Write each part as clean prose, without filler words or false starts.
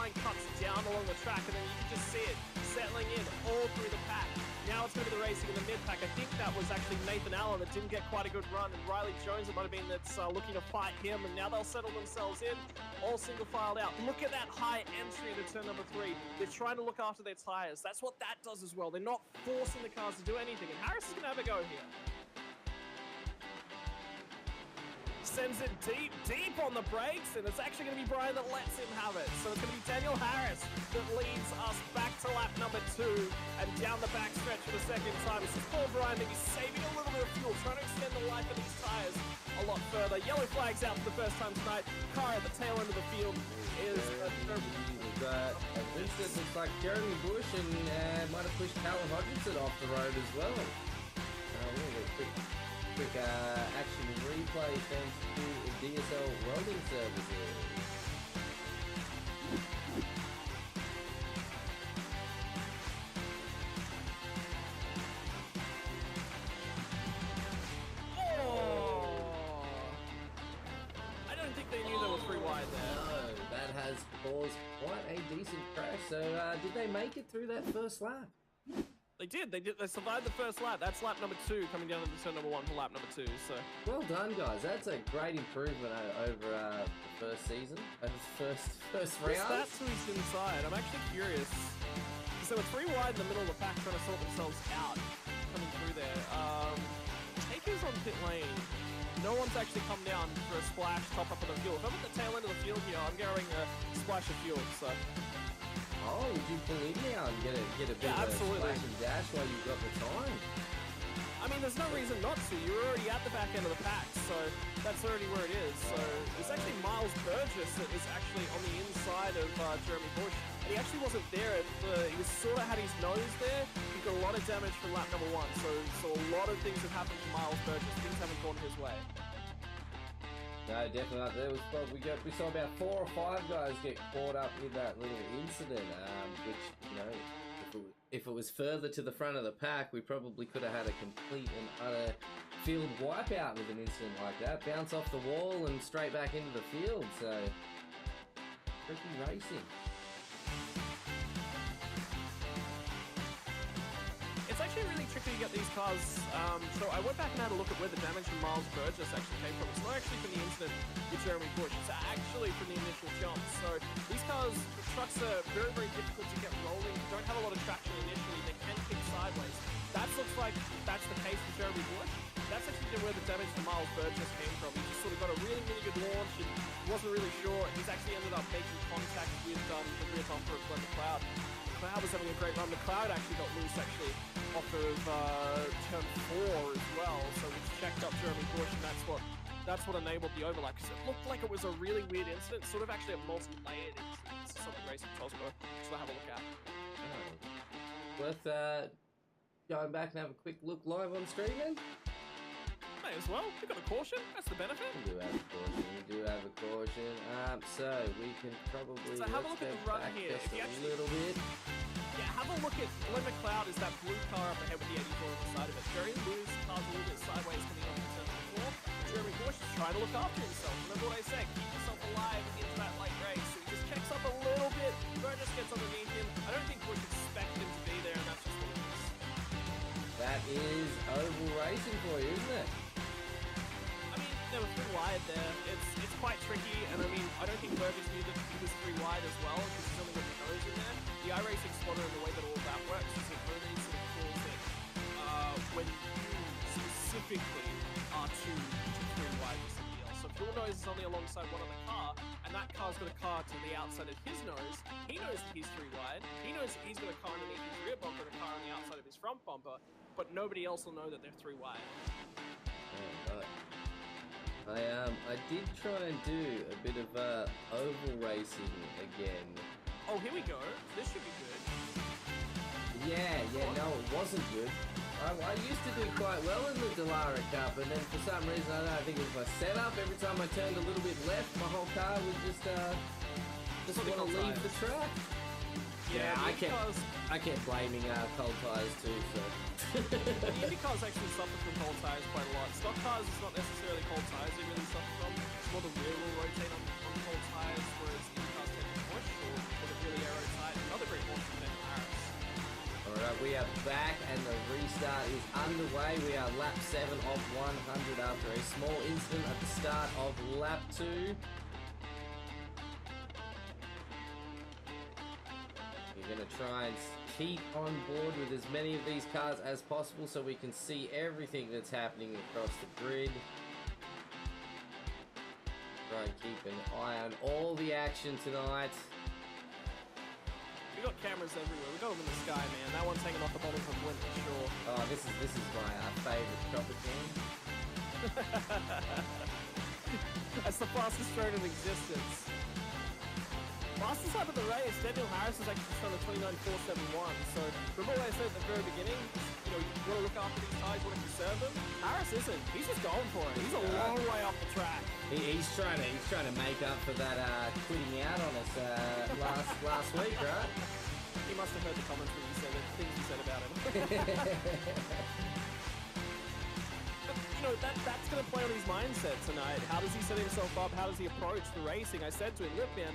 line cuts down along the track, and then you can just see it settling in all through the pack. Now it's going to be the racing in the mid-pack. I think that was actually Nathan Allen that didn't get quite a good run, and Riley Jones, it might have been, that's looking to fight him, and now they'll settle themselves in, all single-filed out. Look at that high entry into turn number 3. They're trying to look after their tires. That's what that does as well. They're not forcing the cars to do anything, and Harris is going to have a go here. Sends it deep, deep on the brakes, and it's actually going to be Brian that lets him have it. So it's going to be Daniel Harris that leads us back to lap number 2 and down the back stretch for the second time. This is poor Brian that he's saving a little bit of fuel, trying to extend the life of these tires a lot further. Yellow flags out for the first time tonight. Car at the tail end of the field is we've got a Vincent, looks like Jeremy Bush, and might have pushed Callum Hodgkinson off the road as well. Quick action replay thanks to DSL Welding Services. Oh! I don't think they knew they were 3 wide there. No, that has caused quite a decent crash. So did they make it through that first lap? They did. They survived the first lap. That's lap number 2 coming down into turn number 1 for lap number 2. So well done, guys. That's a great improvement over the first season, over the first round. That's who's inside. I'm actually curious. So we're 3 wide in the middle of the pack, trying to sort themselves out coming through there. Takers on pit lane. No one's actually come down for a splash top up of the fuel. If I'm at the tail end of the field here, I'm going a splash of fuel. So. Oh, would you pull in now and get a bit of a splash and dash while you've got the time? I mean, there's no reason not to. You're already at the back end of the pack, so that's already where it is. So it's actually Miles Burgess that is actually on the inside of Jeremy Bush. And he actually wasn't there. He was sort of had his nose there. He got a lot of damage from lap number 1. So a lot of things have happened to Miles Burgess. Things haven't gone his way. No, definitely not. There was we saw about 4 or 5 guys get caught up in that little incident, which, you know, if it was further to the front of the pack, we probably could have had a complete and utter field wipeout with an incident like that. Bounce off the wall and straight back into the field, so tricky racing. It's actually really tricky to get these cars. So I went back and had a look at where the damage from Miles Burgess actually came from. It's not actually from the incident with Jeremy Bush. It's actually from the initial jump. So these cars, the trucks are very, very difficult to get rolling. Don't have a lot of traction initially. They can kick sideways. That looks like that's the case with Jeremy Bush. That's actually where the damage from Miles Burgess came from. He just sort of got a really, really good launch and wasn't really sure. He's actually ended up making contact with the rear bumper of Glenn McLeod. McLeod was having a great run. McLeod actually got loose actually off of turn 4 as well, so we checked up Jeremy Bush, and that's what enabled the overlap, because it looked like it was a really weird incident, sort of actually a multi-layered incident. This is something Racing Control's got to have a look at. Oh. Worth going back and have a quick look live on stream then? May as well. We've got a caution. That's the benefit. We do have a caution. We do have a caution. So we can probably have a look at the run here. Just if you a little bit. Yeah, have a look at Glenn McLeod is that blue car up ahead with the 84 on the side of it. Very loose, car's a little bit sideways coming on turn number 4. Jeremy Bush is trying to look after himself. Remember what I said, keep yourself alive into that late race. So he just checks up a little bit, Burgess gets underneath him. I don't think Bush expected him to be there, and that's just what it is. That is oval racing for you, isn't it? I mean, they were 3 wide there. It's quite tricky, and I mean, I don't think Burgess knew that he was 3 wide as well, because he's only got the nose in there. The iRacing spotter and the way that all that works is it really sort of calls it when you specifically are 2 to 3 wide with somebody else. So if your nose is only alongside one other car, and that car's got a car to the outside of his nose, he knows that he's 3 wide, he knows that he's got a car underneath his rear bumper and a car on the outside of his front bumper, but nobody else will know that they're 3 wide. Oh, no. I did try and do a bit of oval racing again. Oh, here we go. This should be good. Yeah, no, it wasn't good. I used to do quite well in the Dragonrc Cup, and then for some reason, I don't know, I think it was my setup. Every time I turned a little bit left, my whole car would just want to leave the track. Yeah, I kept blaming cold tires too, so. Indy cars actually suffer from cold tires quite a lot. Stock cars is not necessarily cold tires they really suffer from. It's more the rear will rotate on cold tires, whereas Indy cars tend to push or the we are back and the restart is underway. We are lap 7 of 100 after a small incident at the start of lap 2. We're going to try and keep on board with as many of these cars as possible so we can see everything that's happening across the grid. Try and keep an eye on all the action tonight. We got cameras everywhere. We got them in the sky, man. That one's hanging off the bottom of the wind for sure. Oh, this is my favourite chopper cam. That's the fastest drone in existence. Fastest lap of the race, Daniel Harris is actually just on the 29.471. So remember what I said at the very beginning? You know, you want to look after these guys, you want to conserve them. Harris isn't. He's just going for it. He's a long way off the track. He's trying to make up for that quitting out on us last week, right? He must have heard the comments that you said, the things you said about him. But, you know, that's going to play on his mindset tonight. How does he set himself up? How does he approach the racing? I said to him, look, man,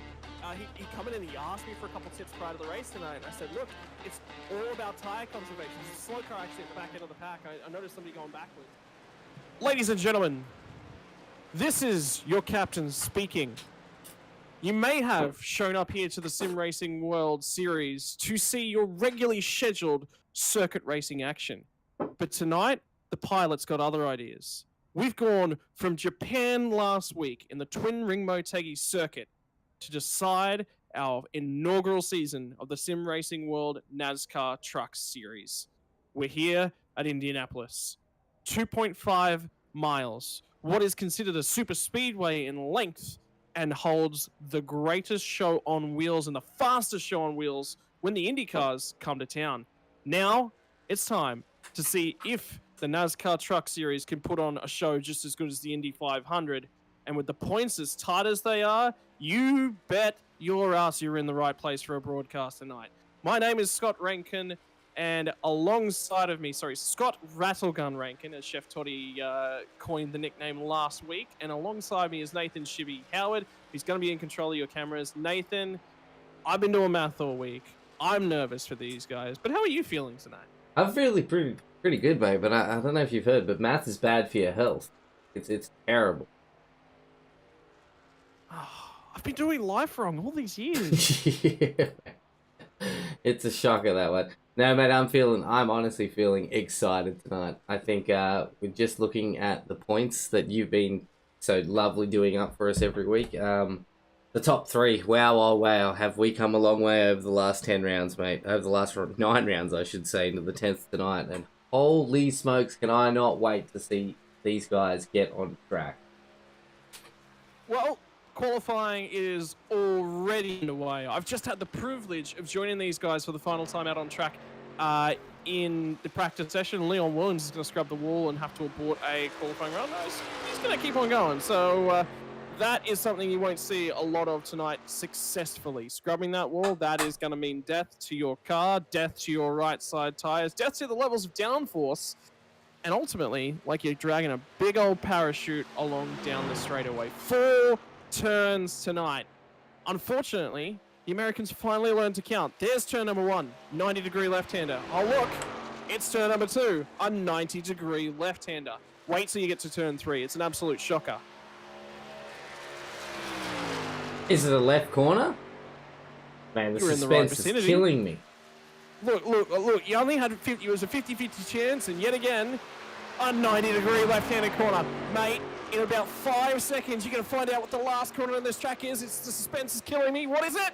he come in and he asked me for a couple tips prior to the race tonight. And I said, look, it's all about tyre conservation. There's a slow car actually at the back end of the pack. I noticed somebody going backwards. Ladies and gentlemen, this is your captain speaking. You may have shown up here to the Sim Racing World Series to see your regularly scheduled circuit racing action. But tonight, the pilot's got other ideas. We've gone from Japan last week in the Twin Ring Motegi circuit to decide our inaugural season of the Sim Racing World NASCAR Trucks Series. We're here at Indianapolis. 2.5 miles. What is considered a super speedway in length and holds the greatest show on wheels and the fastest show on wheels when the Indy cars come to town. Now, it's time to see if the NASCAR Truck Series can put on a show just as good as the Indy 500. And with the points as tight as they are, you bet your ass you're in the right place for a broadcast tonight. My name is Scott Rankin, and alongside of me, Scott Rattlegun Rankin, as Chef Toddy coined the nickname last week, and alongside me is Nathan Shibby Howard. He's going to be in control of your cameras. Nathan, I've been doing math all week. I'm nervous for these guys, but how are you feeling tonight? I'm feeling pretty good, mate, but I don't know if you've heard, but math is bad for your health. It's terrible. I've been doing life wrong all these years. Yeah. It's a shocker, that one. No, mate, I'm honestly feeling excited tonight. I think we're just looking at the points that you've been so lovely doing up for us every week. The top 3, wow, oh wow, have we come a long way over the last 10 rounds, mate. Over the last 9 rounds, I should say, into the 10th tonight. And holy smokes, can I not wait to see these guys get on track. Well, qualifying is already underway. I've just had the privilege of joining these guys for the final time out on track in the practice session. Leon Williams is going to scrub the wall and have to abort a qualifying round. No, he's going to keep on going. So that is something you won't see a lot of tonight successfully. Scrubbing that wall, that is going to mean death to your car, death to your right side tires, death to the levels of downforce, and ultimately, like you're dragging a big old parachute along down the straightaway. 4 turns tonight. Unfortunately, the Americans finally learned to count. There's turn number 1, 90-degree left-hander. Oh, look, it's turn number 2, a 90-degree left-hander. Wait till you get to turn 3. It's an absolute shocker. Is it a left corner? Man, the suspense is killing me. Look, you only had 50, it was a 50-50 chance, and yet again, a 90-degree left-handed corner. Mate, in about 5 seconds, you're going to find out what the last corner on this track is. The suspense is killing me. What is it?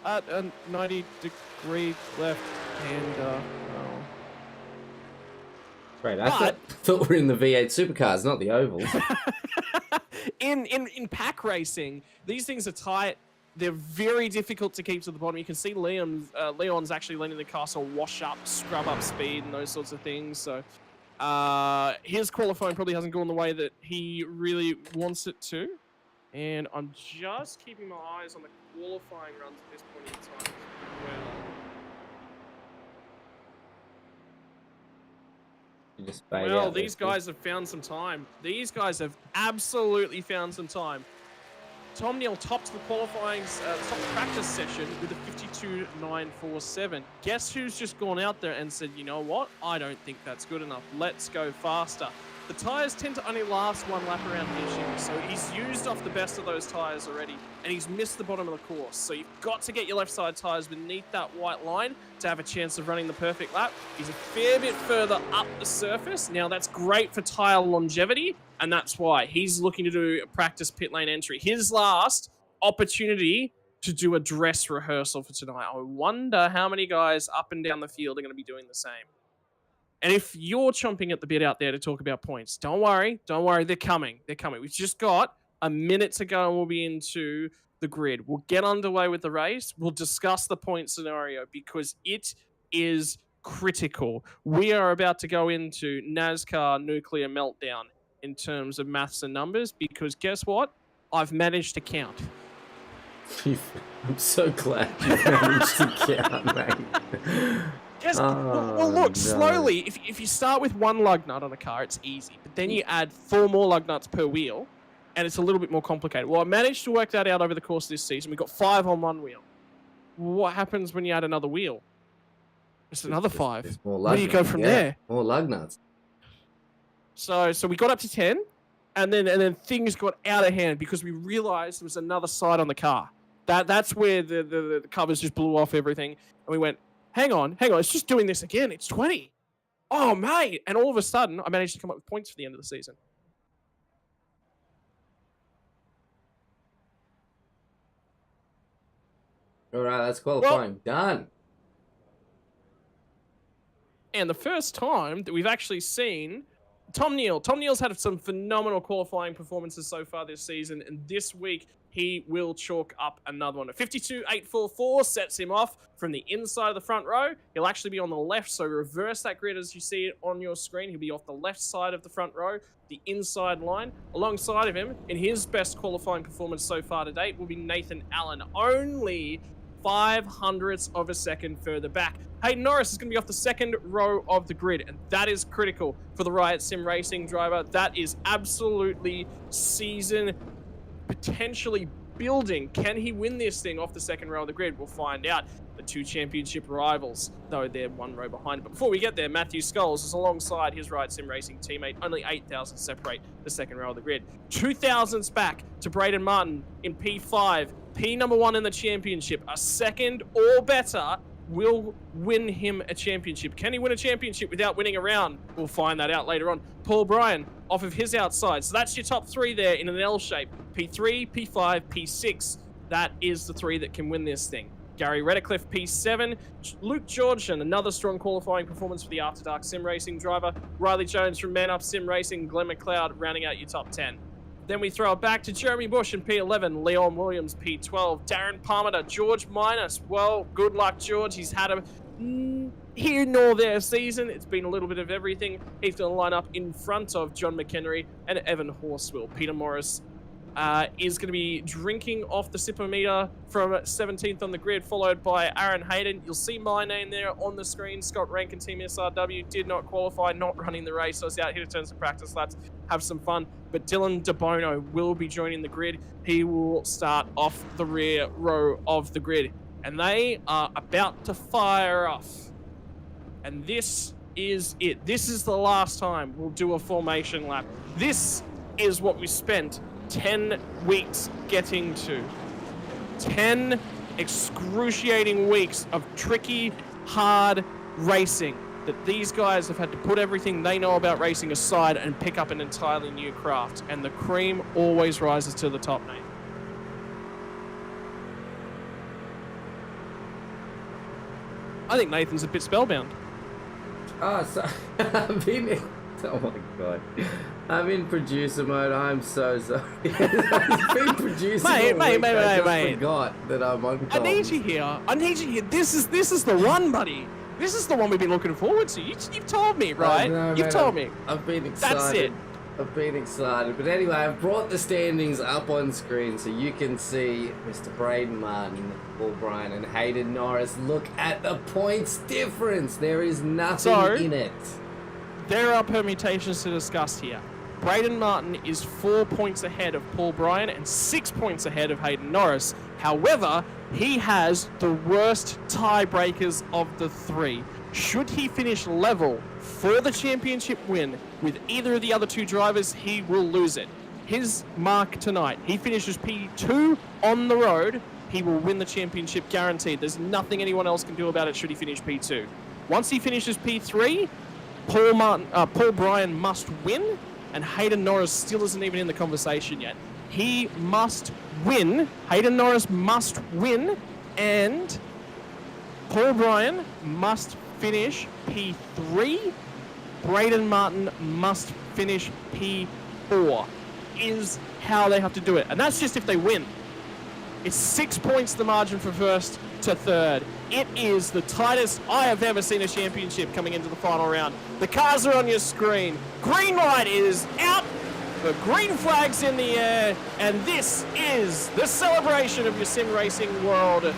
A 90-degree left-hander. Oh. Right, I thought we're in the V8 supercars, not the ovals. in pack racing, these things are tight. They're very difficult to keep to the bottom. You can see Leon's actually letting the car sort of wash up, scrub up speed and those sorts of things. So his qualifying probably hasn't gone the way that he really wants it to. And I'm just keeping my eyes on the qualifying runs at this point in time as well. Well, these guys have found some time. These guys have absolutely found some time. Tom Neal topped the qualifying, top practice session with a 52.947. Guess who's just gone out there and said, you know what? I don't think that's good enough. Let's go faster. The tyres tend to only last one lap around here, so he's used off the best of those tyres already, and he's missed the bottom of the course. So you've got to get your left side tyres beneath that white line to have a chance of running the perfect lap. He's a fair bit further up the surface. Now that's great for tyre longevity, and that's why he's looking to do a practice pit lane entry. His last opportunity to do a dress rehearsal for tonight. I wonder how many guys up and down the field are going to be doing the same. And if you're chomping at the bit out there to talk about points, don't worry, they're coming. We've just got a minute to go and we'll be into the grid. We'll get underway with the race. We'll discuss the point scenario because it is critical. We are about to go into NASCAR nuclear meltdown in terms of maths and numbers because guess what? I've managed to count. I'm so glad you managed to count, mate. Well, look, slowly, if you start with one lug nut on a car, it's easy. But then you add 4 more lug nuts per wheel, and it's a little bit more complicated. Well, I managed to work that out over the course of this season. We've got 5 on one wheel. What happens when you add another wheel? It's another 5. Where do you go from there? More lug nuts. So we got up to 10, and then things got out of hand because we realized there was another side on the car. That's where the covers just blew off everything, and we went, hang on, it's just doing this again. It's 20. Oh, mate. And all of a sudden, I managed to come up with points for the end of the season. All right, that's qualifying. Done. And the first time that we've actually seen Tom Neal. Tom Neal's had some phenomenal qualifying performances so far this season, and this week he will chalk up another one. A 52.844 sets him off from the inside of the front row. He'll actually be on the left, so reverse that grid as you see it on your screen. He'll be off the left side of the front row, the inside line. Alongside of him, in his best qualifying performance so far to date, will be Nathan Allen, only 0.05 of a second further back. Hayden Norris is going to be off the second row of the grid, and that is critical for the Riot Sim Racing driver. That is absolutely season potentially building. Can he win this thing off the second row of the grid? We'll find out. The 2 championship rivals, though they're 1 row behind. But before we get there, Matthew Scholes is alongside his Riot Sim Racing teammate. Only 8,000 separate the second row of the grid. 2,000s back to Braden Martin in P5. P number 1 in the championship. A second or better will win him a championship. Can he win a championship without winning a round? We'll find that out later on. Paul Bryan off of his outside. So that's your top 3 there in an L shape. P3, P5, P6. That is the 3 that can win this thing. Gary Redcliffe, P7. Luke Georgian, another strong qualifying performance for the After Dark Sim Racing driver. Riley Jones from Man Up Sim Racing. Glenn McLeod rounding out your top 10. Then we throw it back to Jeremy Bush in P11, Leon Williams P12, Darren Parmenter, George Minus. Well, good luck, George. He's had a here nor there season. It's been a little bit of everything. He's going to line up in front of John McHenry and Evan Horswell. Peter Morris is going to be drinking off the sippometer from 17th on the grid, followed by Aaron Hayden. You'll see my name there on the screen. Scott Rankin, Team SRW, did not qualify, not running the race. So I was out here to turn some practice laps, have some fun. But Dylan DeBono will be joining the grid. He will start off the rear row of the grid. And they are about to fire off. And this is it. This is the last time we'll do a formation lap. This is what we spent 10 weeks getting to. 10 excruciating weeks of tricky, hard racing that these guys have had to put everything they know about racing aside and pick up an entirely new craft. And the cream always rises to the top, Nate. I think Nathan's a bit spellbound. Oh, so oh my god. I'm in producer mode. I'm so sorry. I've been producing all week. I forgot that I'm on comms. I need you here. This is the one, buddy. This is the one we've been looking forward to. You've told me, right? You've told me. I've been excited. That's it. I've been excited. But anyway, I've brought the standings up on screen so you can see Mr. Braden Martin, Paul Bryan, and Hayden Norris. Look at the points difference. There is nothing in it. There are permutations to discuss here. Braden Martin is 4 points ahead of Paul Bryan and 6 points ahead of Hayden Norris. However, he has the worst tiebreakers of the three. Should he finish level for the championship win with either of the other two drivers, he will lose it. His mark tonight, he finishes P2 on the road, he will win the championship guaranteed. There's nothing anyone else can do about it should he finish P2. Once he finishes P3, Paul Bryan must win, and Hayden Norris still isn't even in the conversation yet. He must win, Hayden Norris must win, and Paul Bryan must finish P3. Braden Martin must finish P4 is how they have to do it. And that's just if they win. It's 6 points the margin from first to third. It is the tightest I have ever seen a championship coming into the final round. The cars are on your screen. Green light is out. The green flag's in the air. And this is the celebration of your sim racing world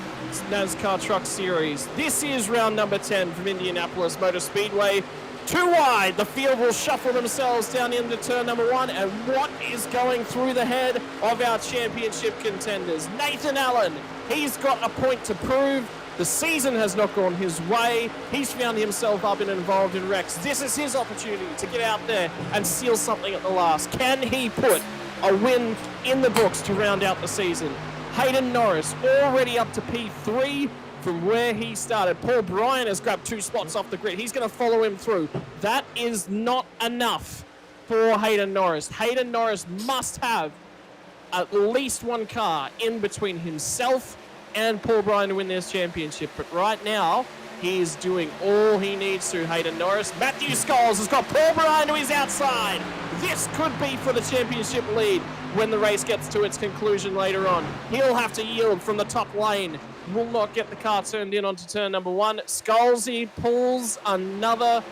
NASCAR Trucks Series. This is round number 10 from Indianapolis Motor Speedway. Too wide, the field will shuffle themselves down into turn number 1, and what is going through the head of our championship contenders? Nathan Allen, he's got a point to prove. The season has not gone his way. He's found himself up and involved in wrecks. This is his opportunity to get out there and seal something at the last. Can he put a win in the books to round out the season? Hayden Norris already up to P3 from where he started. Paul Bryan has grabbed 2 spots off the grid. He's going to follow him through. That is not enough for Hayden Norris. Hayden Norris must have at least one car in between himself and Paul Bryan to win this championship. But right now, he is doing all he needs to, Hayden Norris. Matthew Scholes has got Paul Bryan to his outside. This could be for the championship lead when the race gets to its conclusion later on. He'll have to yield from the top lane. Will not get the car turned in onto turn number 1. Scalzi pulls another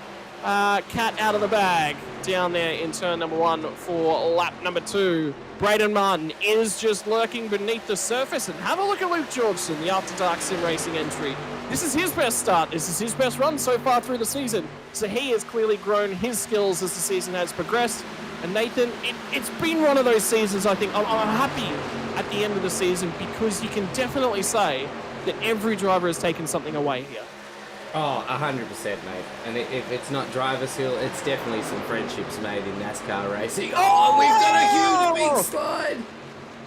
cat out of the bag down there in turn number 1 for lap number 2. Braden Martin is just lurking beneath the surface, and have a look at Luke Georgeson, the After Dark Sim Racing entry. This is his best start. This is his best run so far through the season. So he has clearly grown his skills as the season has progressed. And Nathan, it's been one of those seasons, I think, I'm happy at the end of the season because you can definitely say that every driver has taken something away here. Oh, 100%, mate. And if it's not driver skill, it's definitely some friendships made in NASCAR racing. Oh, we've got a huge big slide.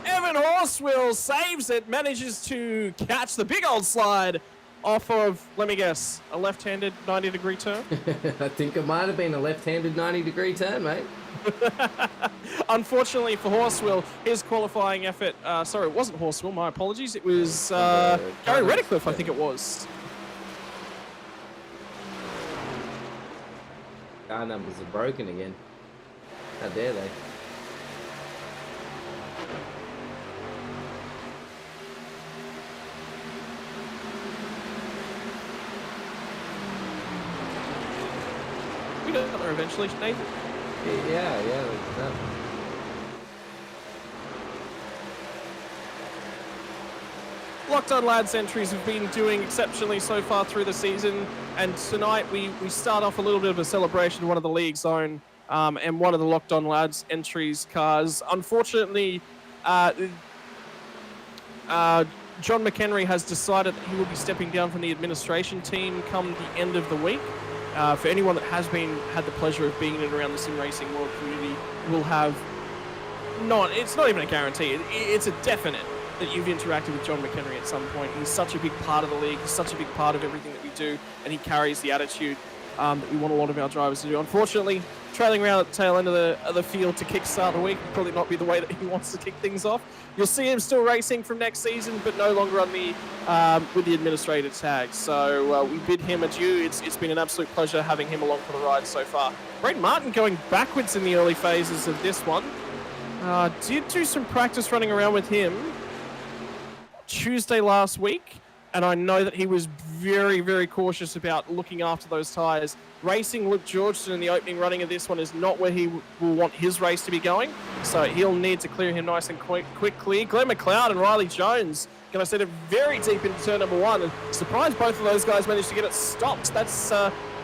Evan Horswell saves it, manages to catch the big old slide off of, let me guess, a left-handed 90-degree turn? I think it might have been a left-handed 90-degree turn, mate. Unfortunately for Horswell, his qualifying effort, sorry, it wasn't Horswell, my apologies. It was Gary Redcliffe, I think it was. Car numbers are broken again. How dare they? We got there eventually, Nathan. Yeah, like that. Locked On Lads entries have been doing exceptionally so far through the season, and tonight we start off a little bit of a celebration, one of the league's own, and one of the Locked On Lads entries cars. Unfortunately, John McHenry has decided that he will be stepping down from the administration team come the end of the week. For anyone that has had the pleasure of being in and around the sim racing world community, will have it's not even a guarantee, it's a definite that you've interacted with John McHenry at some point. He's such a big part of the league, he's such a big part of everything that we do, and he carries the attitude that we want a lot of our drivers to do. Unfortunately, trailing around at the tail end of the field to kickstart the week will probably not be the way that he wants to kick things off. You'll see him still racing from next season, but no longer on the with the administrator tag. So we bid him adieu. It's been an absolute pleasure having him along for the ride so far. Braden Martin going backwards in the early phases of this one. Did do some practice running around with him Tuesday last week, and I know that he was very, very cautious about looking after those tyres. Racing Luke Georgeson in the opening running of this one is not where he will want his race to be going, so he'll need to clear him nice and quickly. Glenn McLeod and Riley Jones going to set it very deep into turn number 1, and surprised both of those guys managed to get it stopped. That's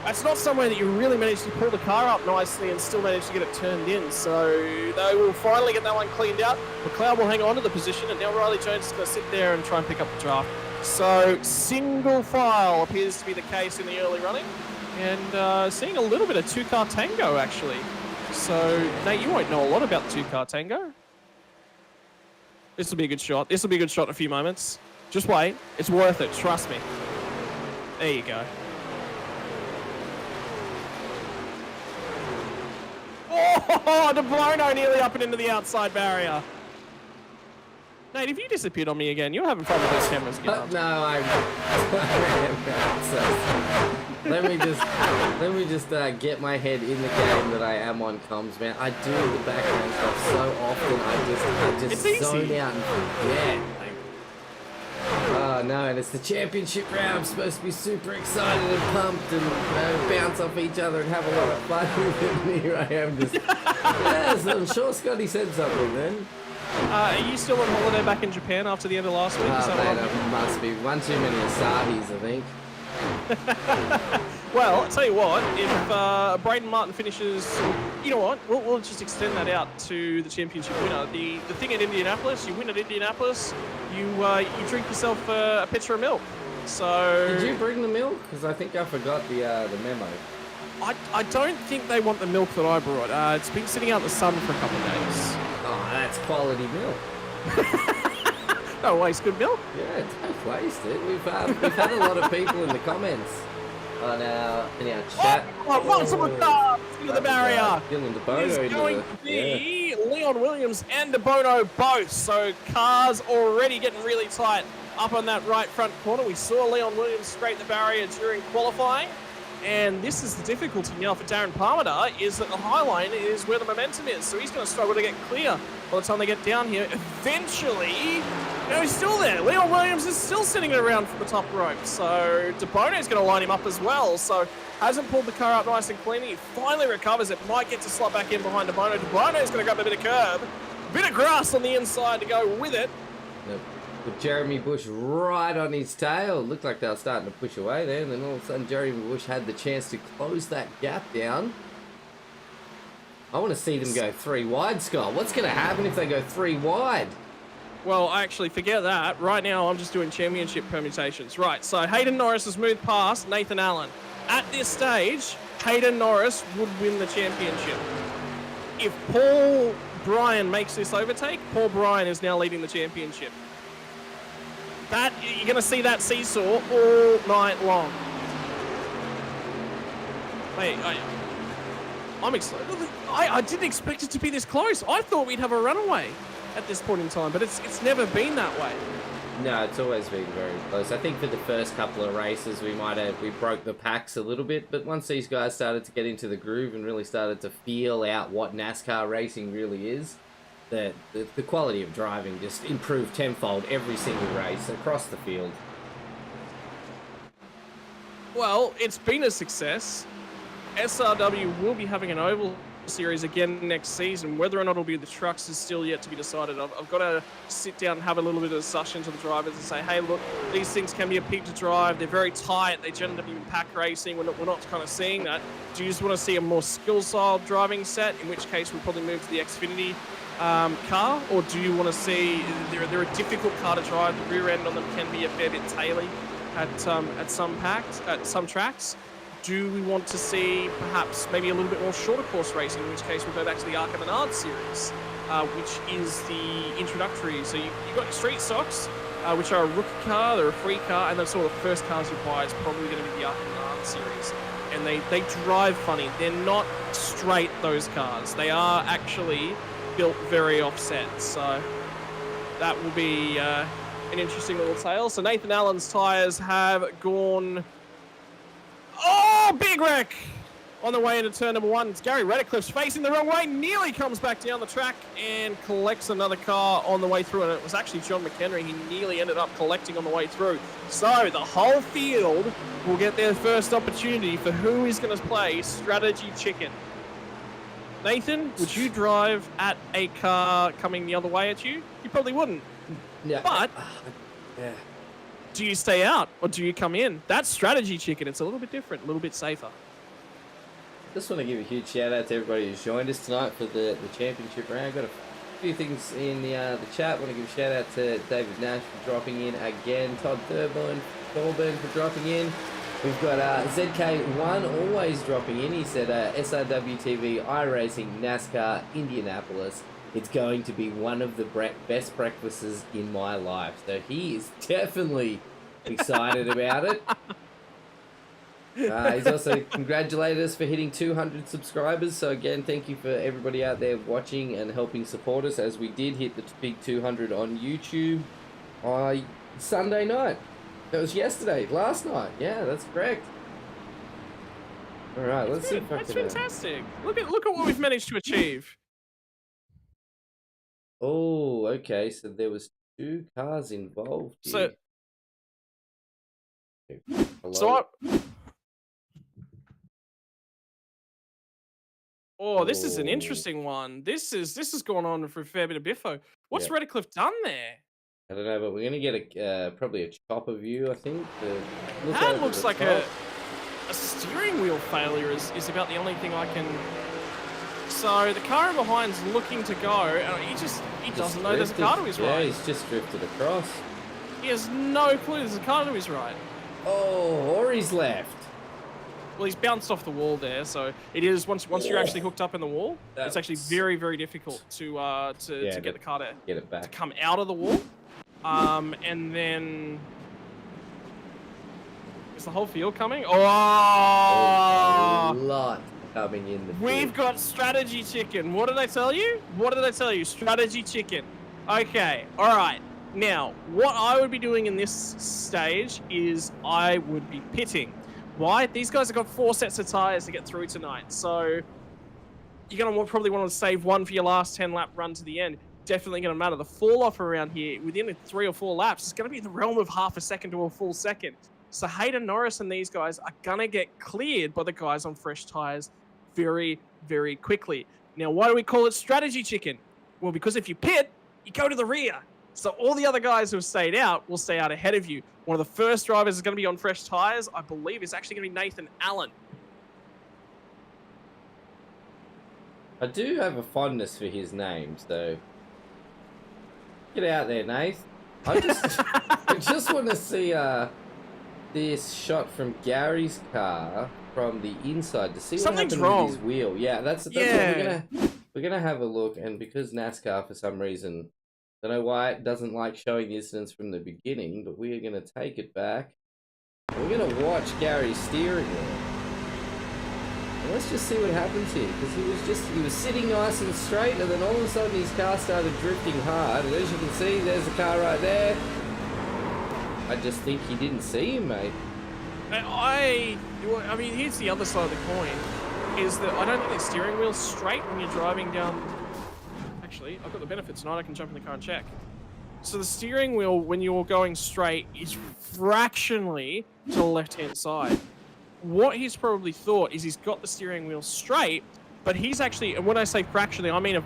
It's not somewhere that you really managed to pull the car up nicely and still manage to get it turned in. So they will finally get that one cleaned out. McLeod will hang on to the position, and now Riley Jones is going to sit there and try and pick up the draft. So single file appears to be the case in the early running, and seeing a little bit of two-car tango, actually. So, Nate, you won't know a lot about the two-car tango. This will be a good shot. This will be a good shot in a few moments. Just wait. It's worth it. Trust me. There you go. Oh, De Bono nearly up and into the outside barrier. Nate, if you disappeared on me again, you're having fun with those cameras again. No, I'm. Let me just get my head in the game that I am on comms, man. I do the backhand stuff so often. I just zone out and forget. Oh no, and it's the championship round. I'm supposed to be super excited and pumped and bounce off each other and have a lot of fun with it. And here I am just. Yes, I'm sure Scotty said something then. Are you still on holiday back in Japan after the end of last week? That must be one too many Asahis, I think. Well, I'll tell you what, if Braden Martin finishes, you know what, we'll just extend that out to the championship winner. The thing at Indianapolis, you win at Indianapolis, you drink yourself a pitcher of milk. So did you bring the milk? Because I think I forgot the memo. I don't think they want the milk that I brought. It's been sitting out in the sun for a couple of days. Oh, that's quality milk. Don't waste good milk. Yeah, don't waste it. We've had a lot of people in the comments in our chat. Multiple cars into the barrier. Dylan De Bono It's going to be Leon Williams and De Bono both. So cars already getting really tight up on that right front corner. We saw Leon Williams scrape the barrier during qualifying. And this is the difficulty now for Darren Parmenter, is that the high line is where the momentum is. So he's going to struggle to get clear by the time they get down here. Eventually, he's still there. Leon Williams is still sitting around from the top rope. So De Bono is going to line him up as well. So hasn't pulled the car up nice and clean. He finally recovers it. Might get to slot back in behind De Bono. De Bono is going to grab a bit of curb. A bit of grass on the inside to go with it. Yep. With Jeremy Bush right on his tail. Looked like they were starting to push away there, and then all of a sudden Jeremy Bush had the chance to close that gap down. I want to see them go 3 wide, Scott. What's going to happen if they go 3 wide? Well, actually, forget that. Right now, I'm just doing championship permutations. Right, so Hayden Norris has moved past Nathan Allen. At this stage, Hayden Norris would win the championship. If Paul Bryan makes this overtake, Paul Bryan is now leading the championship. That you're going to see that seesaw all night long. Wait, I'm excited. I didn't expect it to be this close. I thought we'd have a runaway at this point in time, but it's never been that way. No, it's always been very close. I think for the first couple of races, we broke the packs a little bit, but once these guys started to get into the groove and really started to feel out what NASCAR racing really is, the quality of driving just improved tenfold every single race across the field. Well, it's been a success. SRW will be having an oval series again next season. Whether or not it'll be the trucks is still yet to be decided. I've got to sit down and have a little bit of discussion to the drivers and say, hey, look, these things can be a pig to drive. They're very tight. They generally be in pack racing. We're not kind of seeing that. Do you just want to see a more skill-style driving set, in which case we'll probably move to the Xfinity car, or do you want to see they're a difficult car to drive? The rear end on them can be a fair bit taily at some tracks. Do we want to see perhaps maybe a little bit more shorter course racing, in which case we'll go back to the Arca Menard series, which is the introductory. So you've got your street stocks, which are a rookie car, they're a free car, and then sort of the first cars you buy is probably going to be the Arca Menard series. And they drive funny. They're not straight, those cars. They are actually built very offset, so that will be an interesting little tale. So Nathan Allen's tyres have gone... Oh, big wreck on the way into turn number 1. It's Gary Redcliffe's facing the wrong way, nearly comes back down the track and collects another car on the way through, and it was actually John McHenry he nearly ended up collecting on the way through. So the whole field will get their first opportunity for who is going to play strategy chicken. Nathan, would you drive at a car coming the other way at you? You probably wouldn't. Yeah. But yeah. Do you stay out or do you come in? That's strategy chicken. It's a little bit different, a little bit safer. just want to give a huge shout out to everybody who's joined us tonight for the championship round. Got a few things in the chat. Want to give a shout out to David Nash for dropping in again. Todd Thorburn for dropping in. We've got ZK1 always dropping in. He said SRW TV, iRacing, NASCAR, Indianapolis. It's going to be one of the best breakfasts in my life. So he is definitely excited about it. He's also congratulated us for hitting 200 subscribers. So again, thank you for everybody out there watching and helping support us as we did hit the big 200 on YouTube Sunday night. That was yesterday, last night. Yeah, that's correct. All right, let's see if I can... That's fantastic. Look at what we've managed to achieve. Oh, okay. So there was 2 cars involved here. This is an interesting one. This has gone on for a fair bit of biffo. What's Redcliffe done there? I don't know, but we're gonna get probably a chopper view, I think. That looks like a steering wheel failure is about the only thing I can. So the car in behind's looking to go, and he doesn't know there's a car to his right. Yeah, he's just drifted across. He has no clue there's a car to his right. Oh, or he's left. Well, he's bounced off the wall there, so it is once you're actually hooked up in the wall, it's actually very, very difficult to get the car to get it back, to come out of the wall, and then is the whole field coming? Oh, a lot coming in the field. We've got strategy chicken. What did I tell you? Strategy chicken. Okay, all right. Now, what I would be doing in this stage is I would be pitting. Why? These guys have got 4 sets of tyres to get through tonight, so you're going to probably want to save one for your last 10-lap run to the end. Definitely going to matter. The fall-off around here, within 3 or 4 laps, is going to be in the realm of half a second to a full second. So Hayden Norris and these guys are going to get cleared by the guys on fresh tyres very, very quickly. Now, why do we call it strategy chicken? Well, because if you pit, you go to the rear. So all the other guys who have stayed out will stay out ahead of you. One of the first drivers is going to be on fresh tyres. I believe it's actually going to be Nathan Allen. I do have a fondness for his name, so get out there, Nath. I just want to see this shot from Gary's car from the inside to see what happened with his wheel. Yeah, that's what we're gonna have a look. And because NASCAR, for some reason, I don't know why it doesn't like showing the incidents from the beginning, but we are going to take it back. We're going to watch Gary's steering wheel. And let's just see what happens here, because he was sitting nice and straight, and then all of a sudden his car started drifting hard. And as you can see, there's the car right there. I just think he didn't see him, mate. I mean, here's the other side of the coin, is that I don't think the steering wheel's straight when you're driving down. Actually, I've got the benefit tonight. I can jump in the car and check. So the steering wheel, when you're going straight, is fractionally to the left-hand side. What he's probably thought is he's got the steering wheel straight, but he's actually, and when I say fractionally, I mean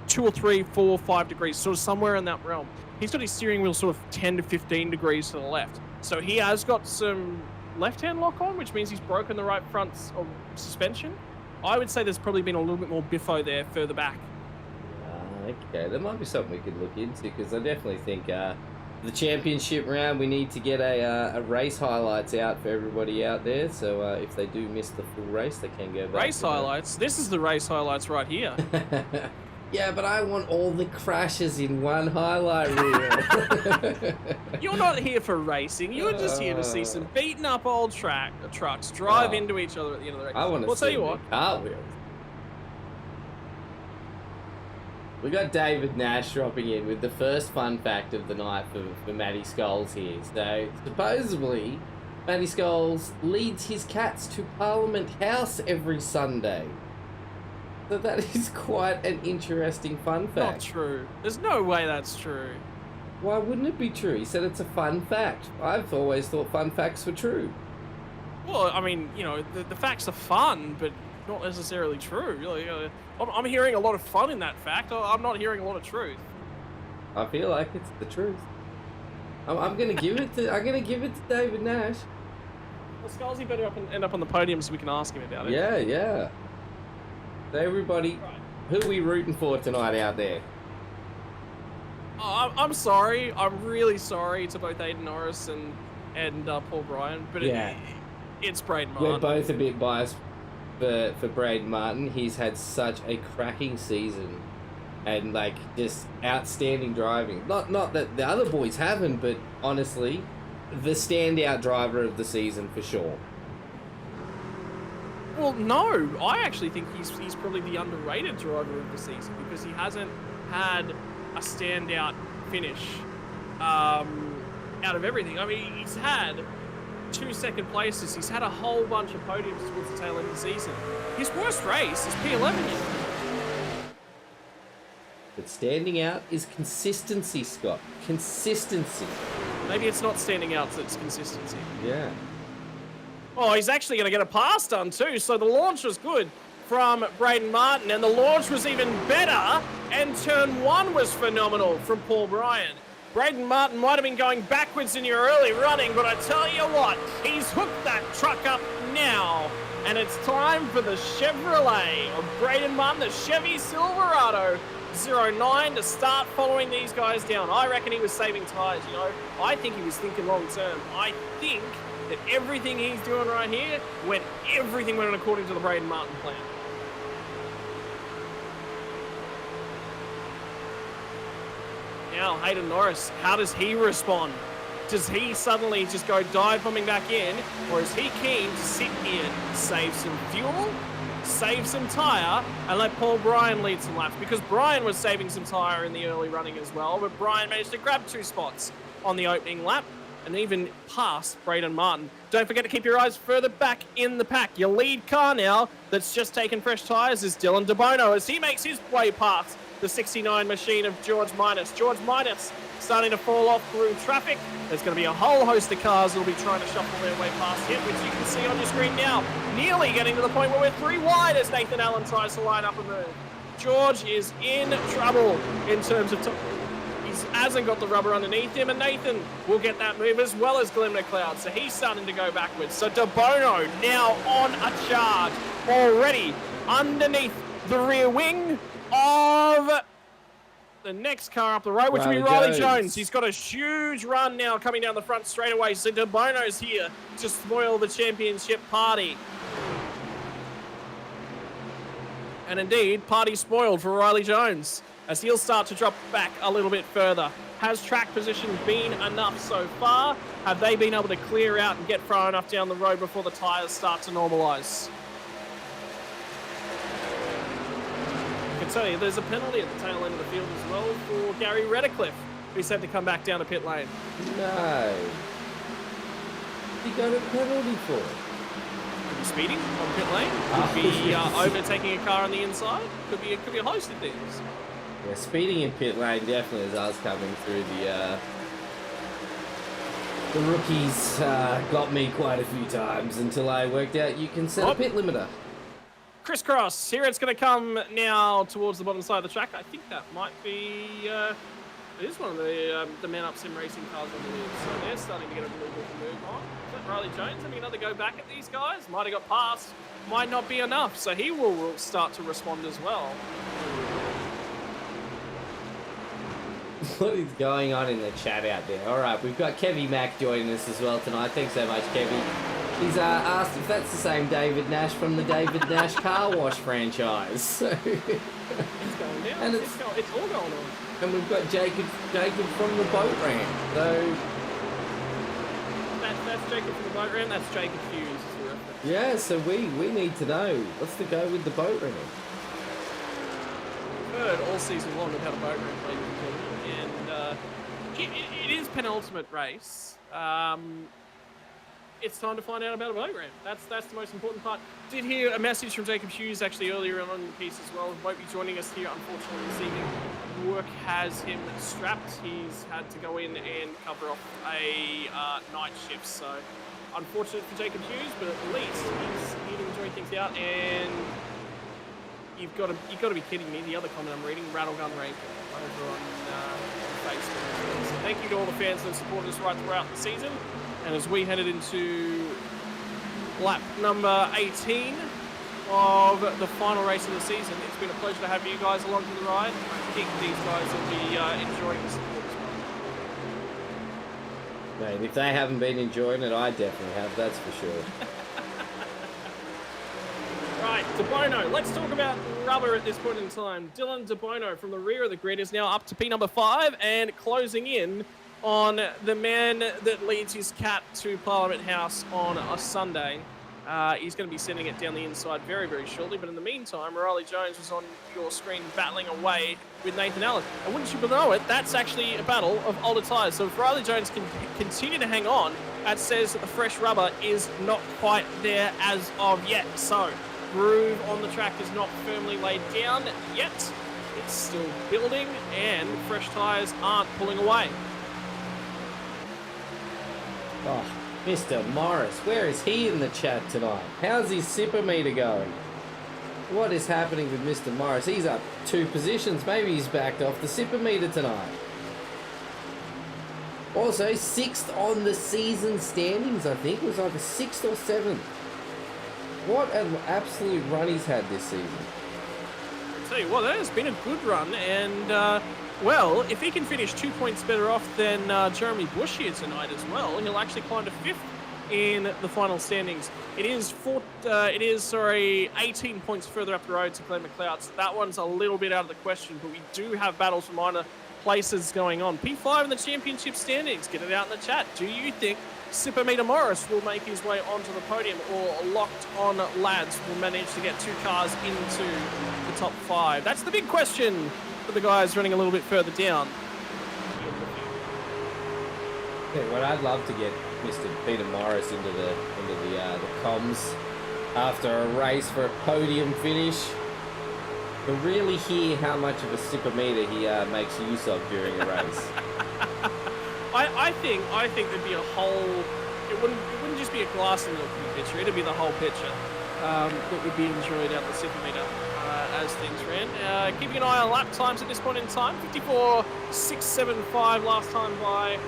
2 or 3, 4, 5 degrees, sort of somewhere in that realm. He's got his steering wheel sort of 10 to 15 degrees to the left. So he has got some left-hand lock on, which means he's broken the right front of suspension. I would say there's probably been a little bit more biffo there further back. Okay, there might be something we could look into, because I definitely think the championship round, we need to get a race highlights out for everybody out there. So if they do miss the full race, they can go back. Race highlights? This is the race highlights right here. Yeah, but I want all the crashes in one highlight reel. You're not here for racing. You're just here to see some beaten up old trucks drive into each other at the end of the race. I want to see cartwheels. We got David Nash dropping in with the first fun fact of the night for Matty Scholes here. So, supposedly, Matty Scholes leads his cats to Parliament House every Sunday. So that is quite an interesting fun fact. Not true. There's no way that's true. Why wouldn't it be true? He said it's a fun fact. I've always thought fun facts were true. Well, I mean, you know, the facts are fun, but not necessarily true. Really, I'm hearing a lot of fun in that fact. I'm not hearing a lot of truth. I feel like it's the truth. I'm gonna give it to David Nash. Well, Scalzi better end up on the podium so we can ask him about it. Yeah. So everybody, who are we rooting for tonight out there? Oh, I'm sorry. I'm really sorry to both Aiden Norris and Paul Bryan, but Yeah. it's Braden Martin. We're both a bit biased for Braden Martin. He's had such a cracking season and like just outstanding driving. Not that the other boys haven't, but honestly, the standout driver of the season for sure. Well, no, I actually think he's probably the underrated driver of the season because he hasn't had a standout finish out of everything. I mean, he's had 2 second places. He's had a whole bunch of podiums towards the tail end of the season. His worst race is P11. But standing out is consistency, Scott. Consistency. Maybe it's not standing out, it's consistency. Yeah. Oh, he's actually going to get a pass done too. So the launch was good from Braden Martin, and the launch was even better, and turn 1 was phenomenal from Paul Bryan. Braden Martin might have been going backwards in your early running, but I tell you what, he's hooked that truck up now, and it's time for the Chevrolet of Braden Martin, the Chevy Silverado 09 to start following these guys down. I reckon he was saving tires, you know. I think he was thinking long term. I think that everything he's doing right here everything went according to the Braden Martin plan. Now, Hayden Norris, how does he respond? Does he suddenly just go dive bombing back in, or is he keen to sit here, save some fuel, save some tyre, and let Paul Bryan lead some laps? Because Bryan was saving some tyre in the early running as well, but Bryan managed to grab 2 spots on the opening lap and even past Braden Martin. Don't forget to keep your eyes further back in the pack. Your lead car now that's just taken fresh tyres is Dylan DeBono as he makes his way past the 69 machine of George Minus. George Minus starting to fall off through traffic. There's going to be a whole host of cars that will be trying to shuffle their way past him, which you can see on your screen now. Nearly getting to the point where we're 3 wide as Nathan Allen tries to line up a move. George is in trouble in terms of... He hasn't got the rubber underneath him, and Nathan will get that move as well as Glenn McLeod, so he's starting to go backwards. So DeBono now on a charge, already underneath the rear wing of the next car up the road, which will be Riley Jones. He's got a huge run now coming down the front straightaway, so DeBono's here to spoil the championship party. And indeed, party spoiled for Riley Jones, as he'll start to drop back a little bit further. Has track position been enough so far? Have they been able to clear out and get far enough down the road before the tyres start to normalise? I can tell you, there's a penalty at the tail end of the field as well for Gary Redcliffe, who's had to come back down to pit lane. No. He got a penalty for it. Could be speeding on pit lane. Could be overtaking a car on the inside. Could be a host of things. Yeah, speeding in pit lane definitely is us coming through the rookies got me quite a few times until I worked out you can set a pit limiter. Crisscross. Here it's going to come now towards the bottom side of the track. I think that might be... it is one of the men up sim racing cars on the lead. So they're starting to get a little bit of a move on. Is that Riley Jones having another go back at these guys? Might have got past. Might not be enough. So he will start to respond as well. What is going on in the chat out there? All right, we've got Kevy Mack joining us as well tonight. Thanks so much, Kevy. He's asked if that's the same David Nash from the David Nash Car Wash franchise. So it's going down. And it's all going on. And we've got Jacob from the boat ramp. So that's Jacob from the boat ramp. That's Jacob Hughes. Is the reference. Yeah, so we need to know what's the go with the boat ramp. We've heard all season long about a boat ramp, ladies and gentlemen, and it is penultimate race. It's time to find out about a boat ramp. That's the most important part. Did hear a message from Jacob Hughes actually earlier on in the piece as well. Won't be joining us here unfortunately this evening. Work has him strapped. He's had to go in and cover off a night shift. So unfortunate for Jacob Hughes, but at least he's here to enjoy things out. And you've got to be kidding me. The other comment I'm reading, Rattlegun Rank over on Facebook. So thank you to all the fans that have supported us right throughout the season. And as we headed into lap number 18 of the final race of the season. It's been a pleasure to have you guys along for the ride. I think these guys will be enjoying the support as well. Mate, if they haven't been enjoying it, I definitely have, that's for sure. Right, De Bono. Let's talk about rubber at this point in time. Dylan De Bono from the rear of the grid is now up to P number 5 and closing in on the man that leads his cat to Parliament House on a Sunday. He's going to be sending it down the inside very, very shortly. But in the meantime, Riley Jones was on your screen battling away with Nathan Allen. And wouldn't you know it, that's actually a battle of older tyres. So if Riley Jones can continue to hang on, that says that the fresh rubber is not quite there as of yet. So groove on the track is not firmly laid down yet. It's still building and fresh tyres aren't pulling away. Oh, Mr. Morris, where is he in the chat tonight? How's his super meter going? What is happening with Mr. Morris? He's up 2 positions. Maybe he's backed off the super meter tonight. Also, 6th on the season standings, I think. It was like a 6th or 7th. What an absolute run he's had this season. I'll tell you what, that has been a good run. And, well, if he can finish 2 points better off than Jeremy Bush here tonight as well, he'll actually climb to 5th in the final standings. It is 18 points further up the road to Glenn McLeod. So that one's a little bit out of the question, but we do have battles for minor places going on. P5 in the championship standings. Get it out in the chat. Do you think Super Meter Morris will make his way onto the podium, or Locked On Lads will manage to get 2 cars into the top 5? That's the big question for the guys running a little bit further down. Yeah, well, I'd love to get Mr. Peter Morris into the comms after a race for a podium finish, to really hear how much of a super meter he makes use of during a race. I think there'd be a whole. It wouldn't just be a glass and milk picture. It'd be the whole picture that would be enjoyed out the super meter as things ran. Keeping an eye on lap times at this point in time. 54.675 last time by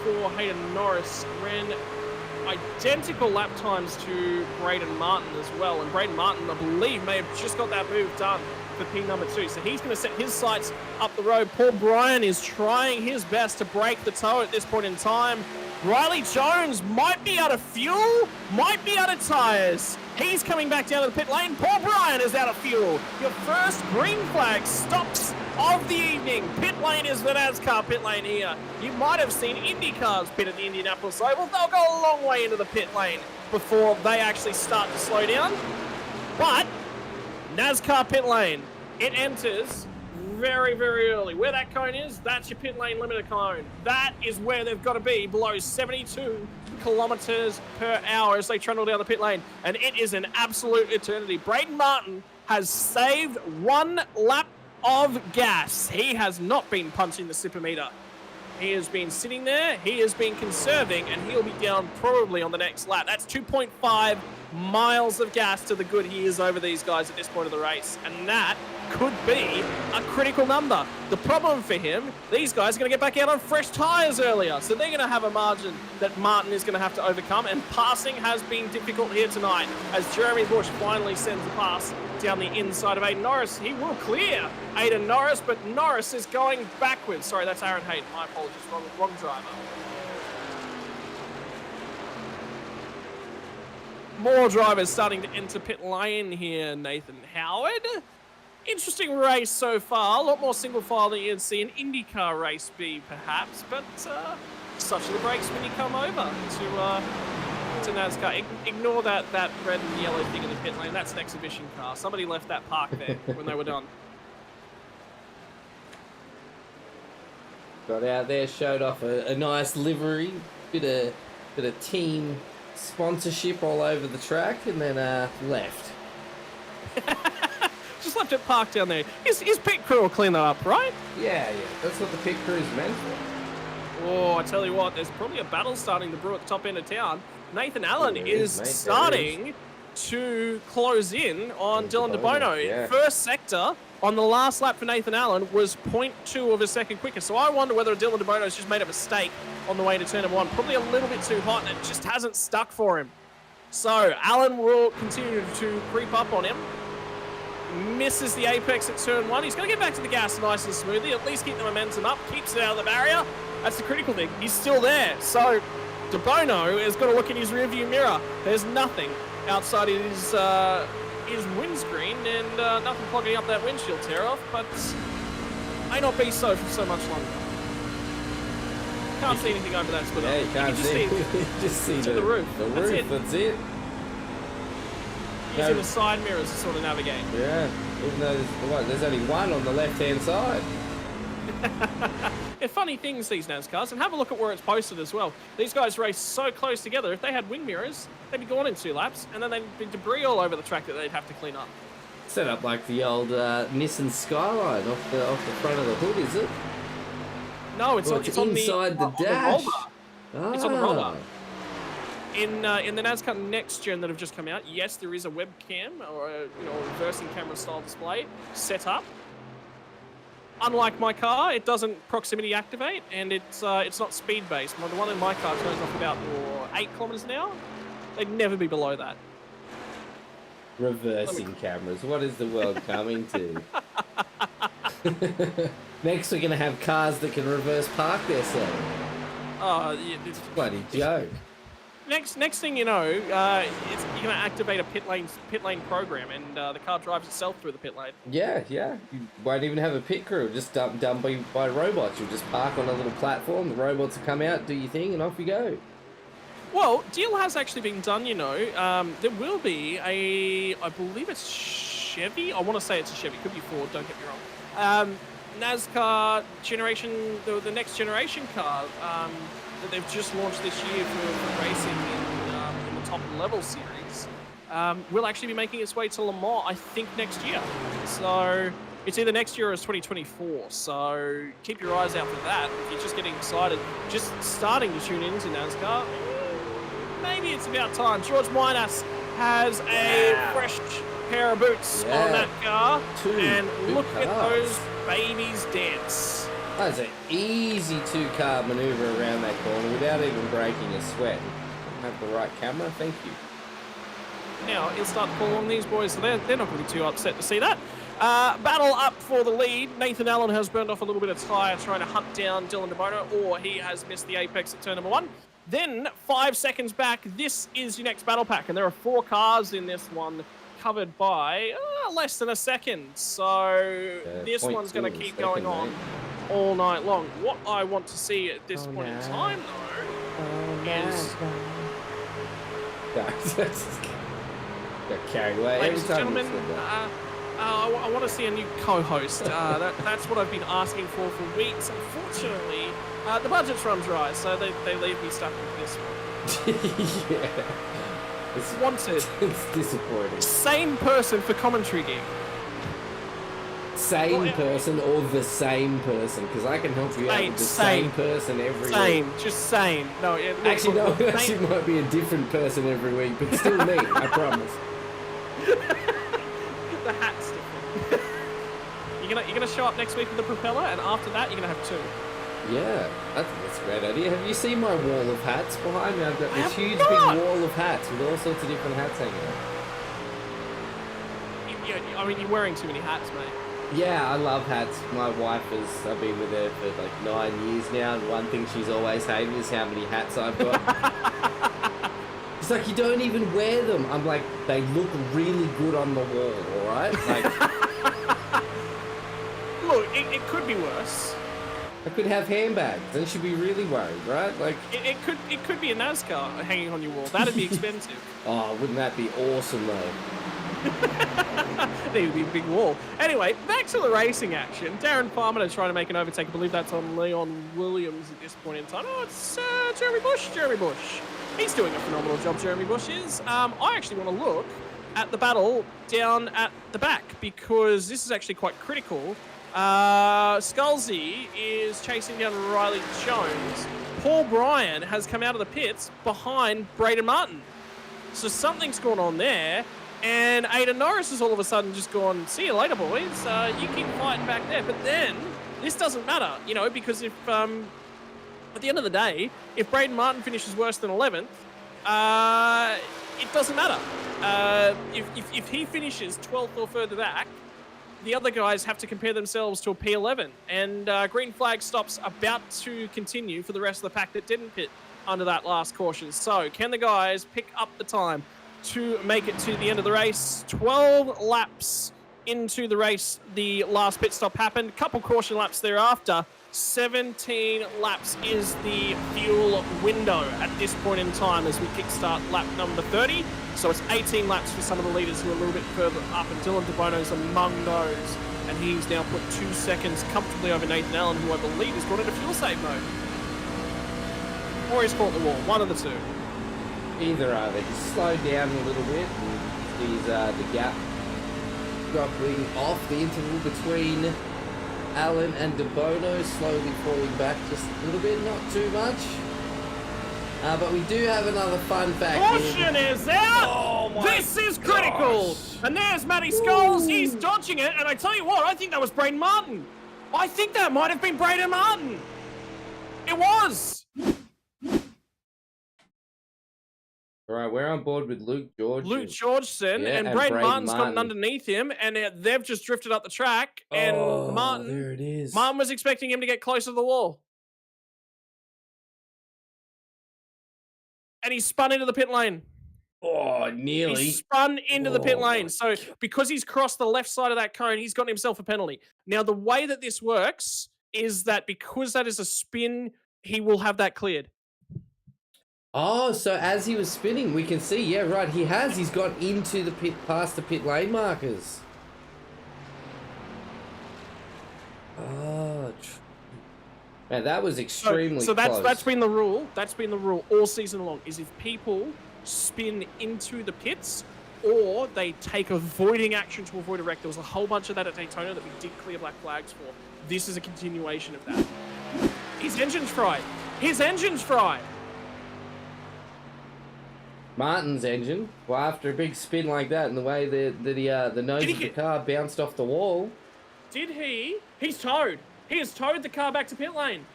for Hayden Norris. Ran identical lap times to Braden Martin as well. And Braden Martin, I believe, may have just got that move done for P number 2. So he's going to set his sights up the road. Paul Bryan is trying his best to break the toe at this point in time. Riley Jones might be out of fuel, might be out of tyres. He's coming back down to the pit lane. Paul Bryan is out of fuel. Your first green flag stops of the evening. Pit lane is the NASCAR pit lane here. You might have seen Indy cars pit at the Indianapolis Oval. They'll go a long way into the pit lane before they actually start to slow down. But NASCAR pit lane, it enters very, very early. Where that cone is, that's your pit lane limiter cone. That is where they've got to be, below 72 kilometers per hour as they trundle down the pit lane. And it is an absolute eternity. Braden Martin has saved 1 lap of gas. He has not been punching the super meter. He has been sitting there, he has been conserving, and he'll be down probably on the next lap. That's 2.5 miles of gas to the good he is over these guys at this point of the race. And that could be a critical number. The problem for him, these guys are going to get back out on fresh tyres earlier. So they're going to have a margin that Martin is going to have to overcome. And passing has been difficult here tonight as Jeremy Bush finally sends the pass down the inside of Aiden Norris. He will clear Aiden Norris, but Norris is going backwards. Sorry, that's Aaron Hayden. My apologies. Wrong driver. More drivers starting to enter pit lane here. Nathan Howard. Interesting race so far. A lot more single file than you'd see an IndyCar race be, perhaps. But such are the breaks when you come over to NASCAR. Ignore that red and yellow thing in the pit lane. That's an exhibition car. Somebody left that parked there when they were done. Got out there, showed off a nice livery, bit of team sponsorship all over the track, and then left. Just left it parked down there. His pit crew will clean that up, right? Yeah. That's what the pit crew is meant for. Oh, I tell you what, there's probably a battle starting to brew at the top end of town. Nathan Allen is starting to close in on Dylan De Bono. Yeah. First sector on the last lap for Nathan Allen was 0.2 of a second quicker. So I wonder whether Dylan De Bono has just made a mistake on the way to turn 1. Probably a little bit too hot and it just hasn't stuck for him. So Alan will continue to creep up on him. Misses the apex at turn 1. He's going to get back to the gas nice and smoothly, at least keep the momentum up, keeps it out of the barrier. That's the critical thing. He's still there. So DeBono has got to look in his rearview mirror. There's nothing outside his windscreen and nothing clogging up that windshield tear-off, but may not be so for so much longer. Can't see anything over that split Yeah, up. you can't see. Just see the roof. The roof, that's it. Using the side mirrors to sort of navigate. Yeah, even though there's only one on the left-hand side. They're funny things, these NASCARs, and have a look at where it's posted as well. These guys race so close together, if they had wing mirrors, they'd be gone in 2 laps, and then there'd be debris all over the track that they'd have to clean up. Set up like the old Nissan Skyline off the front of the hood, is it? No, it's on inside the dash. It's on the roller. In the NASCAR Next Gen that have just come out, yes, there is a webcam or a reversing camera style display set up. Unlike my car, it doesn't proximity activate, and it's not speed based. The one in my car turns off about 8 kilometers an hour. They'd never be below that. Reversing cameras. What is the world coming to? Next, we're gonna have cars that can reverse park themselves. Yeah, it's a bloody joke. Next thing you know, you're going to activate a pit lane program, and the car drives itself through the pit lane. Yeah. You won't even have a pit crew. Just done by robots. You'll just park on a little platform. The robots will come out, do your thing, and off you go. Well, deal has actually been done. There will be I believe it's Chevy. I want to say it's a Chevy. Could be Ford. Don't get me wrong. NASCAR generation, the next generation car. That they've just launched this year for racing in the top level series, will actually be making its way to Le Mans, I think, next year. So it's either next year or it's 2024. So keep your eyes out for that. If you're just getting excited, just starting to tune into NASCAR, maybe it's about time. George Minas has a fresh pair of boots on that car, and look at those babies dance. That's an easy 2-car maneuver around that corner without even breaking a sweat. Have the right camera, thank you. Now he'll start to pull on these boys, so they're not going to be too upset to see that. Battle up for the lead. Nathan Allen has burned off a little bit of tyre trying to hunt down Dylan DeBono, or he has missed the apex at turn number 1. Then 5 seconds back, this is your next battle pack, and there are 4 cars in this one, covered by less than a second. So this one's going to keep going on all night long. What I want to see at this point in time, though, is... Got carried away. Ladies and gentlemen, I want to see a new co-host. That's what I've been asking for weeks. Unfortunately, the budget's run dry, so they leave me stuck with this one. Yeah. It's wanted. It's disappointing. Same person for commentary gig. Same person or the same person? Because I can help you out with the same person every week. Just same. No, actually, no. It actually might be a different person every week, but still me. I promise. The hat's different. You're gonna show up next week with the propeller, and after that, you're gonna have 2. Yeah, that's a great idea. Have you seen my wall of hats behind me? I've got this huge big wall of hats with all sorts of different hats hanging out. I mean, you're wearing too many hats, mate. Yeah, I love hats. My wife I've been with her for like 9 years now, and one thing she's always hated is how many hats I've got. It's like, you don't even wear them. I'm like, they look really good on the wall, alright? Like, look, it could be worse. I could have handbags, then she'd be really worried, right? Like, it could be a NASCAR hanging on your wall. That'd be expensive. Oh, wouldn't that be awesome though? There would be a big wall. Anyway, back to the racing action. Darren Farmer trying to make an overtake. I believe that's on Leon Williams at this point in time. Oh, it's Jeremy Bush. Jeremy Bush. He's doing a phenomenal job, Jeremy Bush is. I actually want to look at the battle down at the back, because this is actually quite critical. Scalzi is chasing down Riley Jones. Paul Bryan has come out of the pits behind Braden Martin. So something's going on there. And Aiden Norris has all of a sudden just gone, see you later, boys. You keep fighting back there. But then, this doesn't matter, because if, at the end of the day, if Braden Martin finishes worse than 11th, it doesn't matter. If he finishes 12th or further back, the other guys have to compare themselves to a P11. And green flag stops about to continue for the rest of the pack that didn't pit under that last caution. So can the guys pick up the time to make it to the end of the race? 12 laps into the race, the last pit stop happened. Couple caution laps thereafter. 17 laps is the fuel window at this point in time as we kickstart lap number 30. So it's 18 laps for some of the leaders who are a little bit further up, and Dylan DeBono's among those. And he's now put 2 seconds comfortably over Nathan Allen, who I believe has gone into fuel save mode. Or he's caught the wall, one of the two. Either are. They just slowed down a little bit, and he's the gap dropping off, the interval between Allen and DeBono slowly falling back just a little bit, not too much. But we do have another fun fact. Caution is out! Oh my This is critical! gosh. And there's Matty Scholes, he's dodging it, and I tell you what, I think that was Braden Martin. I think that might have been Braden Martin. It was! All right, we're on board with Luke George. Luke Georgeson, Yeah, and and Braden Braden Martin's gotten Martin. underneath him, and they've just drifted up the track, and Oh, Martin there it is. was expecting him to get closer to the wall. And he spun into the pit lane. Oh, nearly. He spun into the pit Oh, my lane. So because he's crossed the left side of that cone, he's gotten himself a penalty. Now, the way that this works is that because that is a spin, he will have that cleared. Oh, so as he was spinning, we can see, yeah, right, he has. He's gone into the pit, past the pit lane markers. Oh, man, that was extremely so close. that's been the rule. That's been the rule all season long, is if people spin into the pits or they take avoiding action to avoid a wreck. There was a whole bunch of that at Daytona that we did clear black flags for. This is a continuation of that. His engine's fried. His engine's fried. Martin's engine, well, after a big spin like that and the way the nose of the car bounced off the wall. Did he? He's towed. He has towed the car back to pit lane.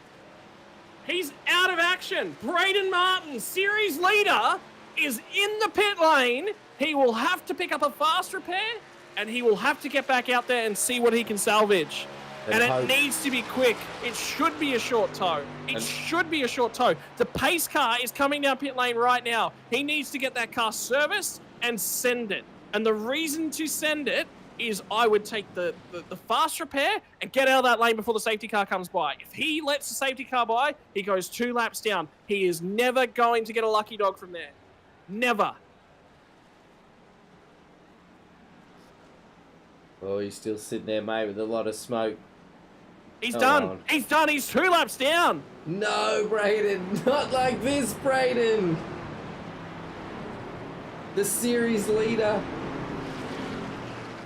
He's out of action. Braden Martin, series leader, is in the pit lane. He will have to pick up a fast repair, and he will have to get back out there and see what he can salvage. And it needs to be quick. It should be a short tow. It should be a short tow. The pace car is coming down pit lane right now. He needs to get that car serviced and send it. And the reason to send it is I would take the fast repair and get out of that lane before the safety car comes by. If he lets the safety car by, he goes 2 laps down. He is never going to get a lucky dog from there. Never. Oh, he's still sitting there, mate, with a lot of smoke. He's done. He's done. He's 2 laps down. No, Braden. Not like this, Braden. The series leader.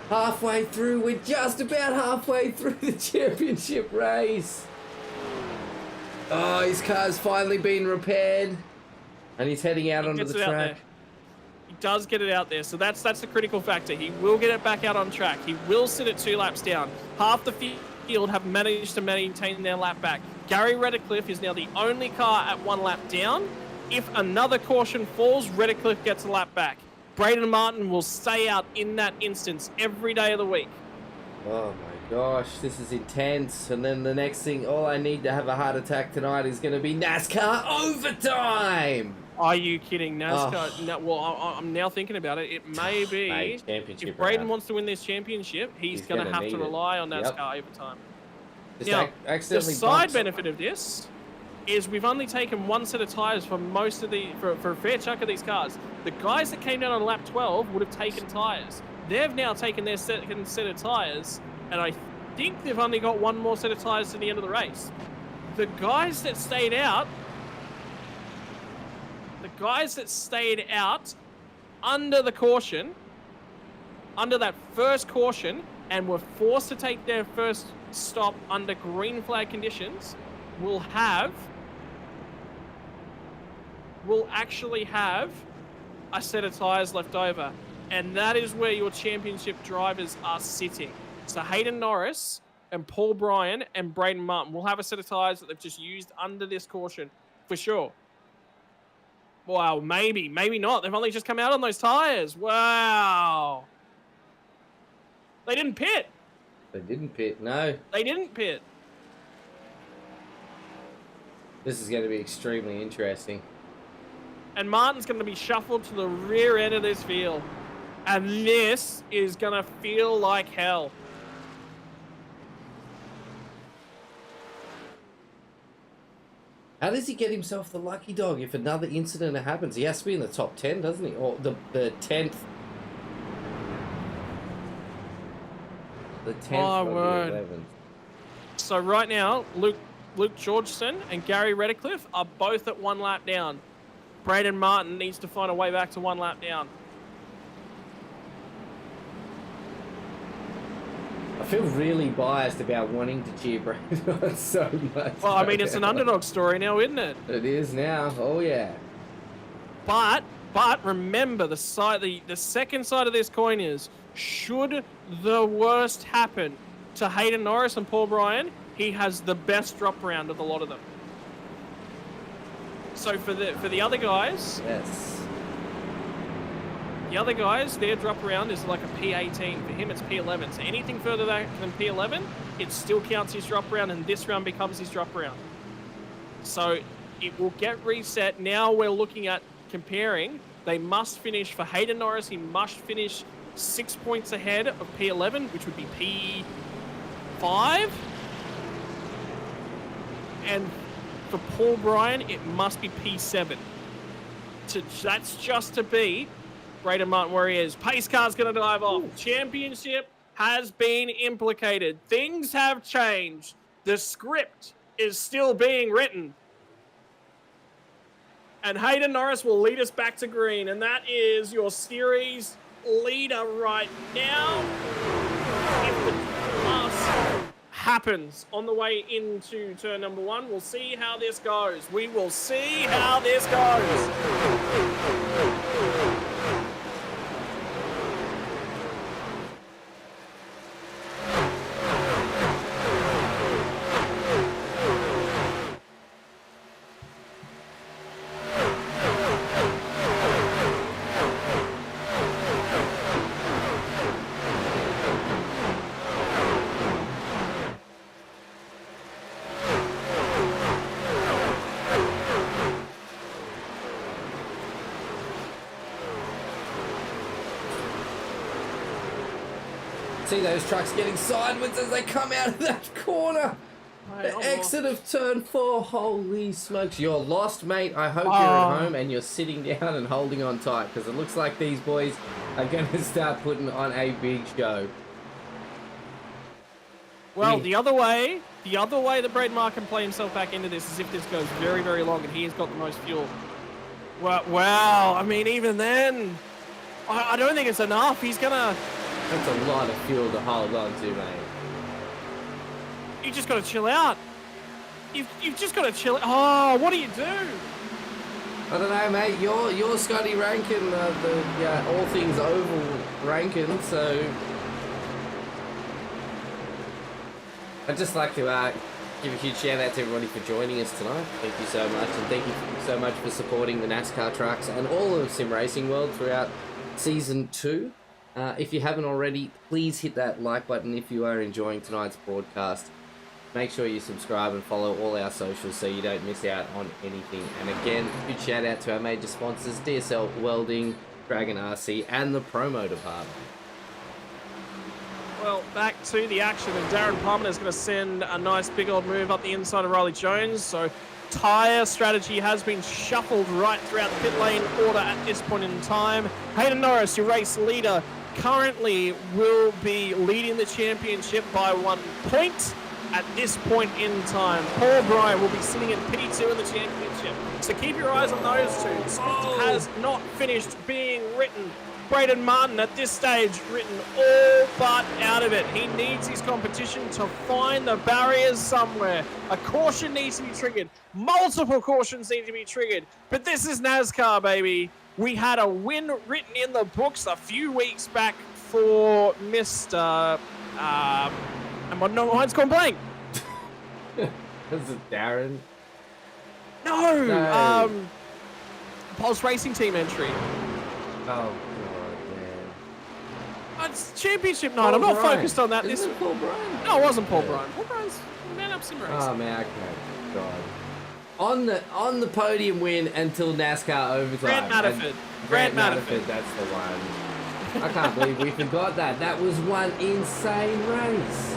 Halfway through. We're just about halfway through the championship race. Oh, his car's finally been repaired. And he's heading out onto the track. He does get it out there, so that's the critical factor. He will get it back out on track. He will sit at 2 laps down. Half the field have managed to maintain their lap back. Gary Redcliffe is now the only car at 1 lap down. If another caution falls, Redcliffe gets a lap back. Braden Martin will stay out in that instance every day of the week. Oh my gosh, this is intense. And then the next thing, all I need to have a heart attack tonight is going to be NASCAR overtime. Are you kidding? NASCAR? Oh. No, well, I'm now thinking about it. It may be, Mate, championship if Braden round. wants to win this championship, he's going to have to rely on NASCAR overtime. Just Now, the accidentally side bumps- benefit of this is we've only taken 1 set of tyres for most of for a fair chunk of these cars. The guys that came down on lap 12 would have taken tyres. They've now taken their second set of tyres, and I think they've only got 1 more set of tyres to the end of the race. The guys that stayed out under the caution, under that first caution, and were forced to take their first stop under green flag conditions, will actually have a set of tyres left over. And that is where your championship drivers are sitting. So Hayden Norris and Paul Bryan and Braden Martin will have a set of tyres that they've just used under this caution, for sure. Wow, maybe not. They've only just come out on those tires. Wow. They didn't pit. They didn't pit, no. They didn't pit. This is going to be extremely interesting. And Martin's going to be shuffled to the rear end of this field. And this is going to feel like hell. How does he get himself the lucky dog if another incident happens? He has to be in the top 10, doesn't he? Or the 10th. The 10th My or the word. 11th. So right now, Luke Georgeson and Gary Redcliffe are both at 1 lap down. Braden Martin needs to find a way back to 1 lap down. I feel really biased about wanting to cheer Braden on so much. Well, I mean, it's an underdog story now, isn't it? It is now. Oh, yeah. But remember, the second side of this coin is, should the worst happen to Hayden Norris and Paul Bryan, he has the best drop round of the lot of them. So for the other guys, Yes. the other guys, their drop round is like a P18. For him, it's P11. So anything further than P11, it still counts his drop round, and this round becomes his drop round. So it will get reset. Now we're looking at comparing. They must finish, for Hayden Norris, he must finish 6 points ahead of P11, which would be P5. And for Paul Bryan, it must be P7. That's just to beat Braden Martin where he is. Pace car's going to dive off. Championship has been implicated. Things have changed. The script is still being written. And Hayden Norris will lead us back to green. And that is your series leader right now. If the pass happens on the way into turn number 1, we'll see how this goes. We will see how this goes. See those trucks getting sideways as they come out of that corner. The exit of turn 4. Holy smokes. You're lost, mate. I hope you're at home and you're sitting down and holding on tight, because it looks like these boys are going to start putting on a big show. Well, the other way that Braden Martin can play himself back into this is if this goes very, very long and he has got the most fuel. Wow. I mean, even then, I don't think it's enough. He's going to... That's a lot of fuel to hold on to, mate. You just got to chill out. You've just got to chill. Oh, what do you do? I don't know, mate. You're Scotty Rankin, all things oval Rankin, so I'd just like to give a huge shout out to everybody for joining us tonight. Thank you so much, and thank you so much for supporting the NASCAR Trucks and all of Sim Racing World throughout Season 2. If you haven't already, please hit that like button if you are enjoying tonight's broadcast. Make sure you subscribe and follow all our socials so you don't miss out on anything. And again, huge shout out to our major sponsors, DSL Welding, DragonRC, and the Promo Dept. Well, back to the action, and Darren Palmer is going to send a nice big old move up the inside of Riley Jones. So tyre strategy has been shuffled right throughout the pit lane order at this point in time. Hayden Norris, your race leader, currently will be leading the championship by 1 point at this point in time. Paul Bryan will be sitting in P2 in the championship. So keep your eyes on those two. The script has not finished being written. Braden Martin at this stage written all but out of it. He needs his competition to find the barriers somewhere. A caution needs to be triggered. Multiple cautions need to be triggered. But this is NASCAR, baby. We had a win written in the books a few weeks back for Mr. And my mind's gone blank. Is it Darren? No. Pulse Racing Team entry. Oh, God, man. It's championship night. I'm not focused on that. Isn't it Paul Bryan? No, it wasn't Paul Bryan. Paul Bryan's man up sim race. Oh, man, okay. God. On the podium win until NASCAR overtime. Grant Matterford, that's the one. I can't believe we forgot that. That was one insane race.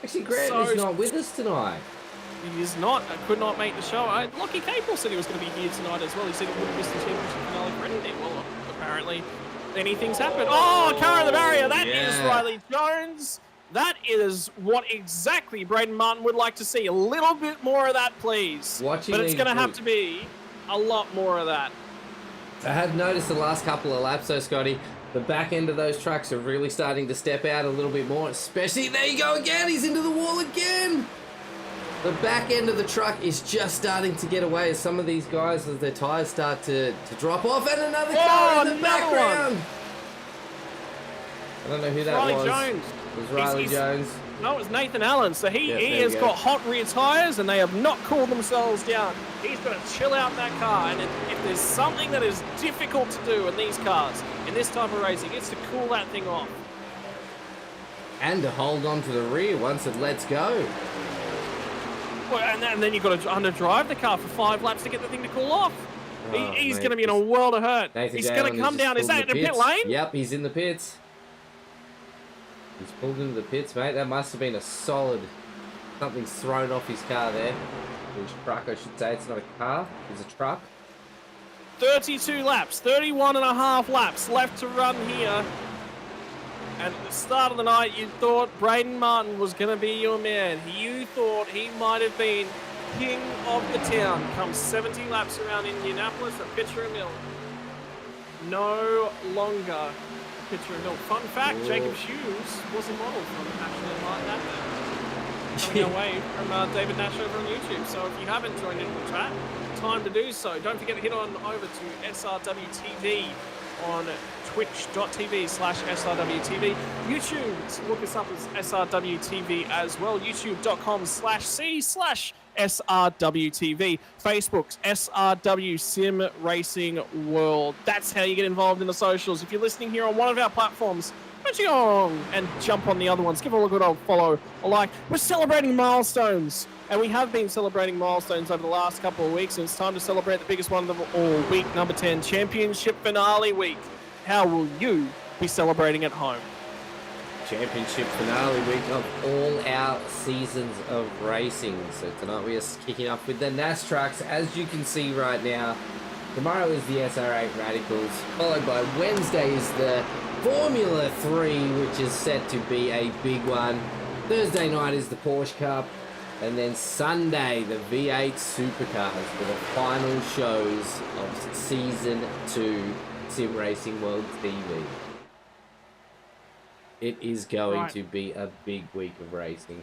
Actually, Grant is not with us tonight. He is not. Could not make the show. Lockie Capel said he was going to be here tonight as well. He said he wouldn't miss the championship finale for anything. Well, apparently anything's happened. Oh, car of the barrier. That is Riley Jones. That is what exactly Braden Martin would like to see. A little bit more of that, please. But it's going to have to be a lot more of that. I have noticed the last couple of laps, though, Scotty, the back end of those trucks are really starting to step out a little bit more, especially, there you go again, he's into the wall again. The back end of the truck is just starting to get away as some of these guys, as their tires start to drop off, and another car in the background. I don't know who that Riley was. Jones. It was Riley Jones. No, it was Nathan Allen. So he has got hot rear tires, and they have not cooled themselves down. He's got to chill out in that car. And if there's something that is difficult to do in these cars, in this type of racing, it's to cool that thing off. And to hold on to the rear once it lets go. Well, and then you've got to underdrive the car for 5 laps to get the thing to cool off. Oh, he's going to be in a world of hurt. He's going to come down. Is that in the pit lane? Yep, he's in the pits. He's pulled into the pits, mate. That must have been a solid... Something's thrown off his car there. His truck, I should say. It's not a car. It's a truck. 32 laps. 31.5 laps left to run here. And at the start of the night, you thought Braden Martin was going to be your man. You thought he might have been king of the town. Come 70 laps around Indianapolis at Pitcher Mill. No longer Pitcher Mill. Fun fact, Jacob Hughes was a model from actually like that there. Coming away from David Nash over on YouTube. So if you haven't joined in the chat, time to do so. Don't forget to head on over to SRWTV on twitch.tv/SRWTV. YouTube, look us up as SRWTV as well. YouTube.com/C/SRWTV. Facebook's SRW Sim Racing World. That's how you get involved in the socials. If you're listening here on one of our platforms, why don't you go on and jump on the other ones? Give a good old follow, a like. We're celebrating milestones. And we have been celebrating milestones over the last couple of weeks, and it's time to celebrate the biggest one of them all, week number 10, championship finale week. How will you be celebrating at home? Championship finale week of all our seasons of racing. So tonight we are kicking off with the NASCAR Trucks. As you can see right now, tomorrow is the SR8 Radicals, followed by Wednesday is the Formula 3, which is set to be a big one. Thursday night is the Porsche Cup. And then Sunday, the V8 Supercars for the final shows of Season 2 Sim Racing World TV. It is going to be a big week of racing.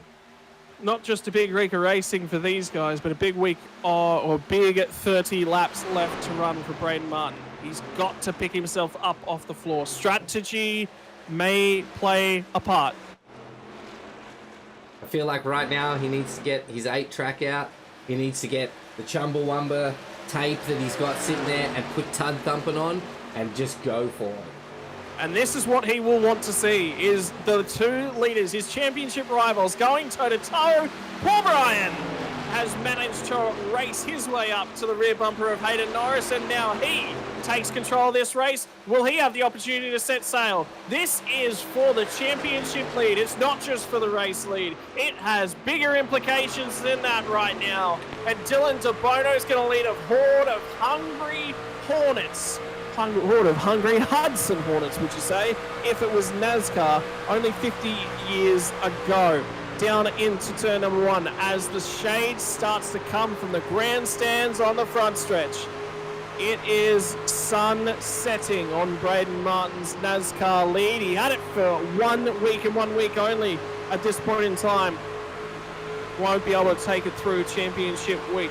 Not just a big week of racing for these guys, but a big week or big 30 laps left to run for Braden Martin. He's got to pick himself up off the floor. Strategy may play a part. I feel like right now he needs to get his 8-track out. He needs to get the Chumbawamba tape that he's got sitting there and put Tud Thumping on and just go for it. And this is what he will want to see, is the two leaders, his championship rivals, going toe-to-toe. Paul Bryan has managed to race his way up to the rear bumper of Hayden Norris, and now he takes control of this race. Will he have the opportunity to set sail? This is for the championship lead. It's not just for the race lead. It has bigger implications than that right now. And Dylan DeBono is going to lead a horde of hungry Hornets. Horde of hungry Hudson Hornets, would you say, if it was NASCAR only 50 years ago. Down into turn number 1 as the shade starts to come from the grandstands on the front stretch. It is sun setting on Braden Martin's NASCAR lead. He had it for 1 week and 1 week only at this point in time. Won't be able to take it through championship week.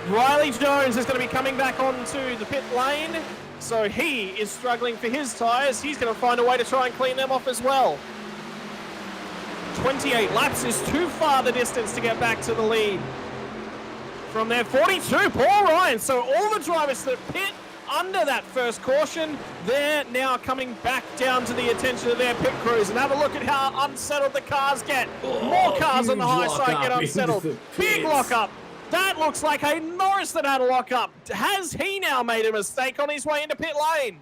Riley Jones is going to be coming back onto the pit lane. So he is struggling for his tyres. He's going to find a way to try and clean them off as well. 28 laps is too far the distance to get back to the lead. from there. 42, Paul Ryan. So all the drivers that pit under that first caution, they're now coming back down to the attention of their pit crews. And have a look at how unsettled the cars get. More cars on the high side get unsettled. Big lockup. That looks like Hayden Norris that had a lockup. Has he now made a mistake on his way into pit lane?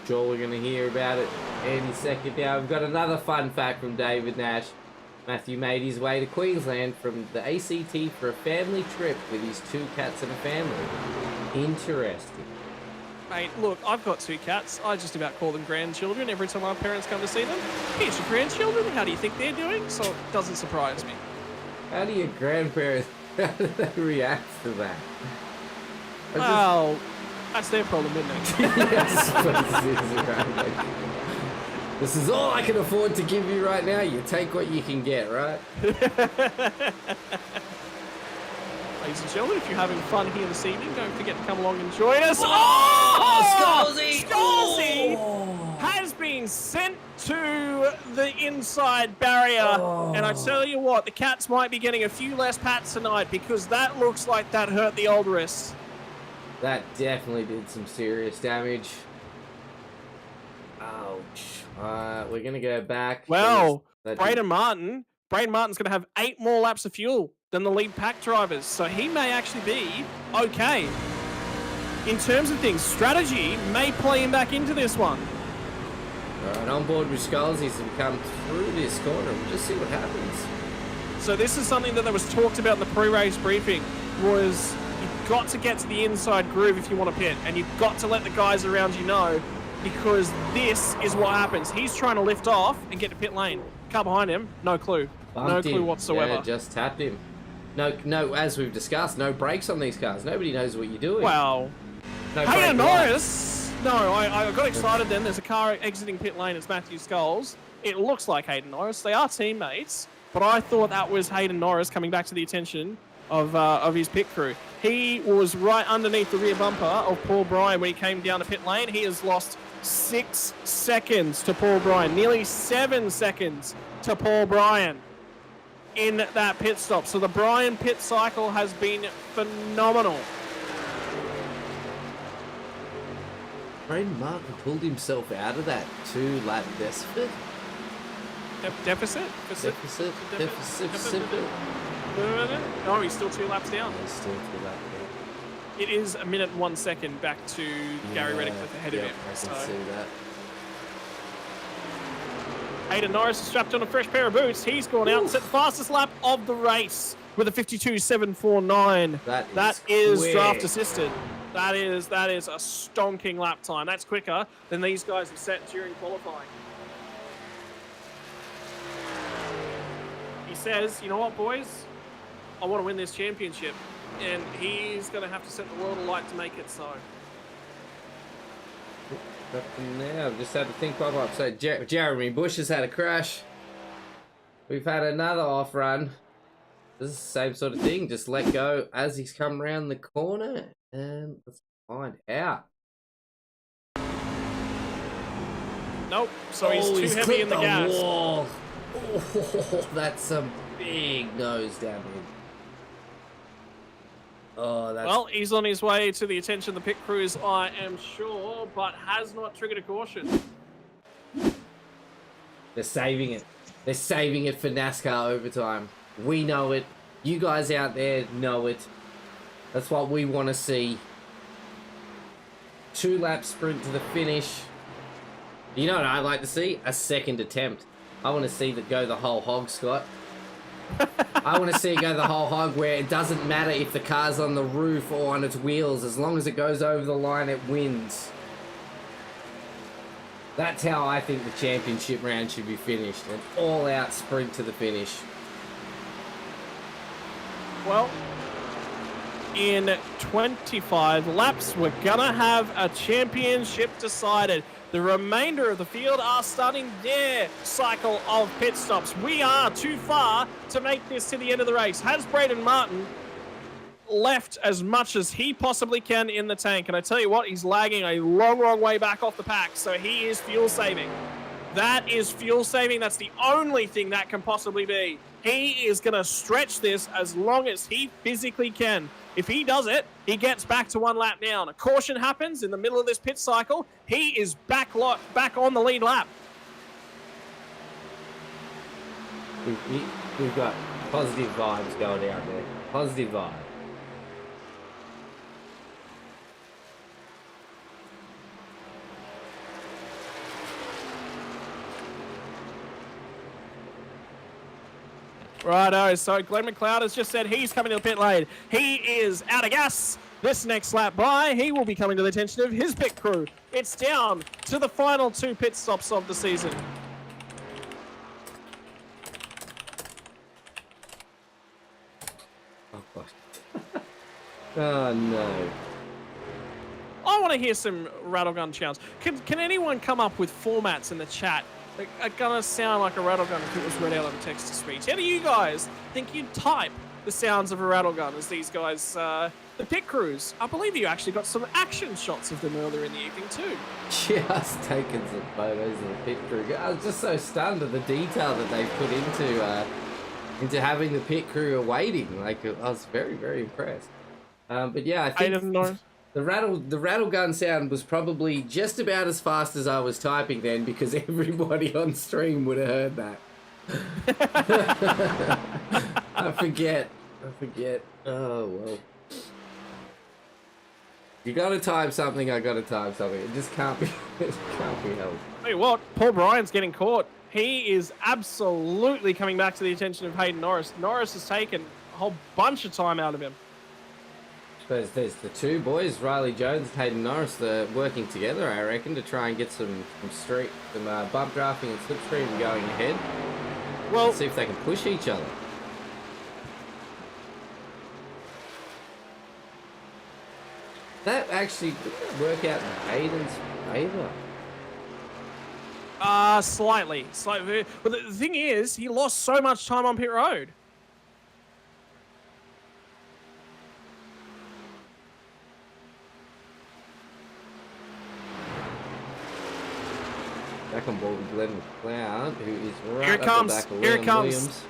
Sure, we're going to hear about it any second now. We've got another fun fact from David Nash. Matthew made his way to Queensland from the ACT for a family trip with his 2 cats and a family. Interesting. Mate, look, I've got 2 cats. I just about call them grandchildren every time our parents come to see them. Here's your grandchildren. How do you think they're doing? So it doesn't surprise me. How do your grandparents, how do they react to that? Well, that's their problem, isn't it? Yes, but it is, right? This is all I can afford to give you right now. You take what you can get, right? Ladies and gentlemen, if you're having fun here this evening, don't forget to come along and join us. Scalzi! Scalzi has been sent to the inside barrier. And I tell you what, the Cats might be getting a few less pats tonight because that looks like that hurt the old wrist. That definitely did some serious damage. Ouch. We're going to go back. Well, Braden Martin's going to have 8 more laps of fuel than the lead pack drivers. So he may actually be okay. In terms of things, strategy may play him back into this one. All right, on board with Scalzi as we come through this corner. We'll just see what happens. So this is something that was talked about in the pre-race briefing, was you've got to get to the inside groove if you want to pit, and you've got to let the guys around you know, because this is what happens. He's trying to lift off and get to pit lane. Car behind him, no clue. Bumped no clue him. whatsoever. Yeah, just tapped him. No, as we've discussed, no brakes on these cars. Nobody knows what you're doing. Well, no Hayden Norris. No, I got excited then. There's a car exiting pit lane. It's Matthew Skulls. It looks like Hayden Norris. They are teammates, but I thought that was Hayden Norris coming back to the attention of his pit crew. He was right underneath the rear bumper of Paul Bryan when he came down to pit lane. He has lost 6 seconds to Paul Bryan, nearly 7 seconds to Paul Bryan in that pit stop. So the Bryan pit cycle has been phenomenal. Braden Martin pulled himself out of that 2-lap deficit. Deficit? No, he's still 2 laps down. He's still 2 laps down. It is 1 minute and 1 second back to Gary Reddickcliffe ahead of him. I can see that. Hayden Norris is strapped on a fresh pair of boots. He's gone out and set the fastest lap of the race with a 52.749. That is draft assisted. That is a stonking lap time. That's quicker than these guys have set during qualifying. He says, you know what, boys? I want to win this championship. And he's going to have to set the world alight to make it so. But now, I've just had to think pop up. So Jeremy Bush has had a crash. We've had another off run. This is the same sort of thing. Just let go as he's come around the corner. And let's find out. Nope. So he's too heavy in the gas. Wall. Oh, that's some big nose damage. Oh, that's... Well, he's on his way to the attention of the pit crews, I am sure, but has not triggered a caution. They're saving it. They're saving it for NASCAR overtime. We know it. You guys out there know it. That's what we want to see. 2-lap sprint to the finish. You know what I'd like to see? A second attempt. I want to see that go the whole hog, Scott. I want to see it go the whole hog where it doesn't matter if the car's on the roof or on its wheels. As long as it goes over the line, it wins. That's how I think the championship round should be finished. An all-out sprint to the finish. Well, in 25 laps, we're going to have a championship decided. The remainder of the field are starting their cycle of pit stops. We are too far to make this to the end of the race. Has Braden Martin left as much as he possibly can in the tank? And I tell you what, he's lagging a long way back off the pack, so he is fuel saving. That is fuel saving. That's the only thing that can possibly be. He is going to stretch this as long as he physically can. If he does it, he gets back to 1 lap down. A caution happens in the middle of this pit cycle. He is back on the lead lap. We've got positive vibes going out there. Positive vibes. Righto, so Glenn McLeod has just said he's coming to the pit lane. He is out of gas. This next lap by, he will be coming to the attention of his pit crew. It's down to the final 2 pit stops of the season. Oh, gosh. Oh, no. I want to hear some rattlegun chants. Can anyone come up with formats in the chat that are going to sound like a rattlegun if it was read out on text-to-speech? How do you guys think you'd type the sounds of a rattlegun as these guys, the pit crews? I believe you actually got some action shots of them earlier in the evening too. Just taking some photos of the pit crew. I was just so stunned at the detail that they put into having the pit crew awaiting. Like, I was very, very impressed. But yeah, I think... I didn't know. The rattle gun sound was probably just about as fast as I was typing then, because everybody on stream would have heard that. I forget. Oh, well. You gotta type something, I gotta type something. It just can't be, it can't be helped. Hey, what? Paul Bryan's getting caught. He is absolutely coming back to the attention of Hayden Norris. Norris has taken a whole bunch of time out of him. There's the 2 boys, Riley Jones and Hayden Norris, they're working together, I reckon, to try and get some bump drafting and slipstream going ahead. Well, let's see if they can push each other. That actually didn't work out in Hayden's favour. Slightly. But the thing is, he lost so much time on pit road. Back on board with Glenn McLeod, who is right Here it comes. at the back of Here it Liam comes. Williams.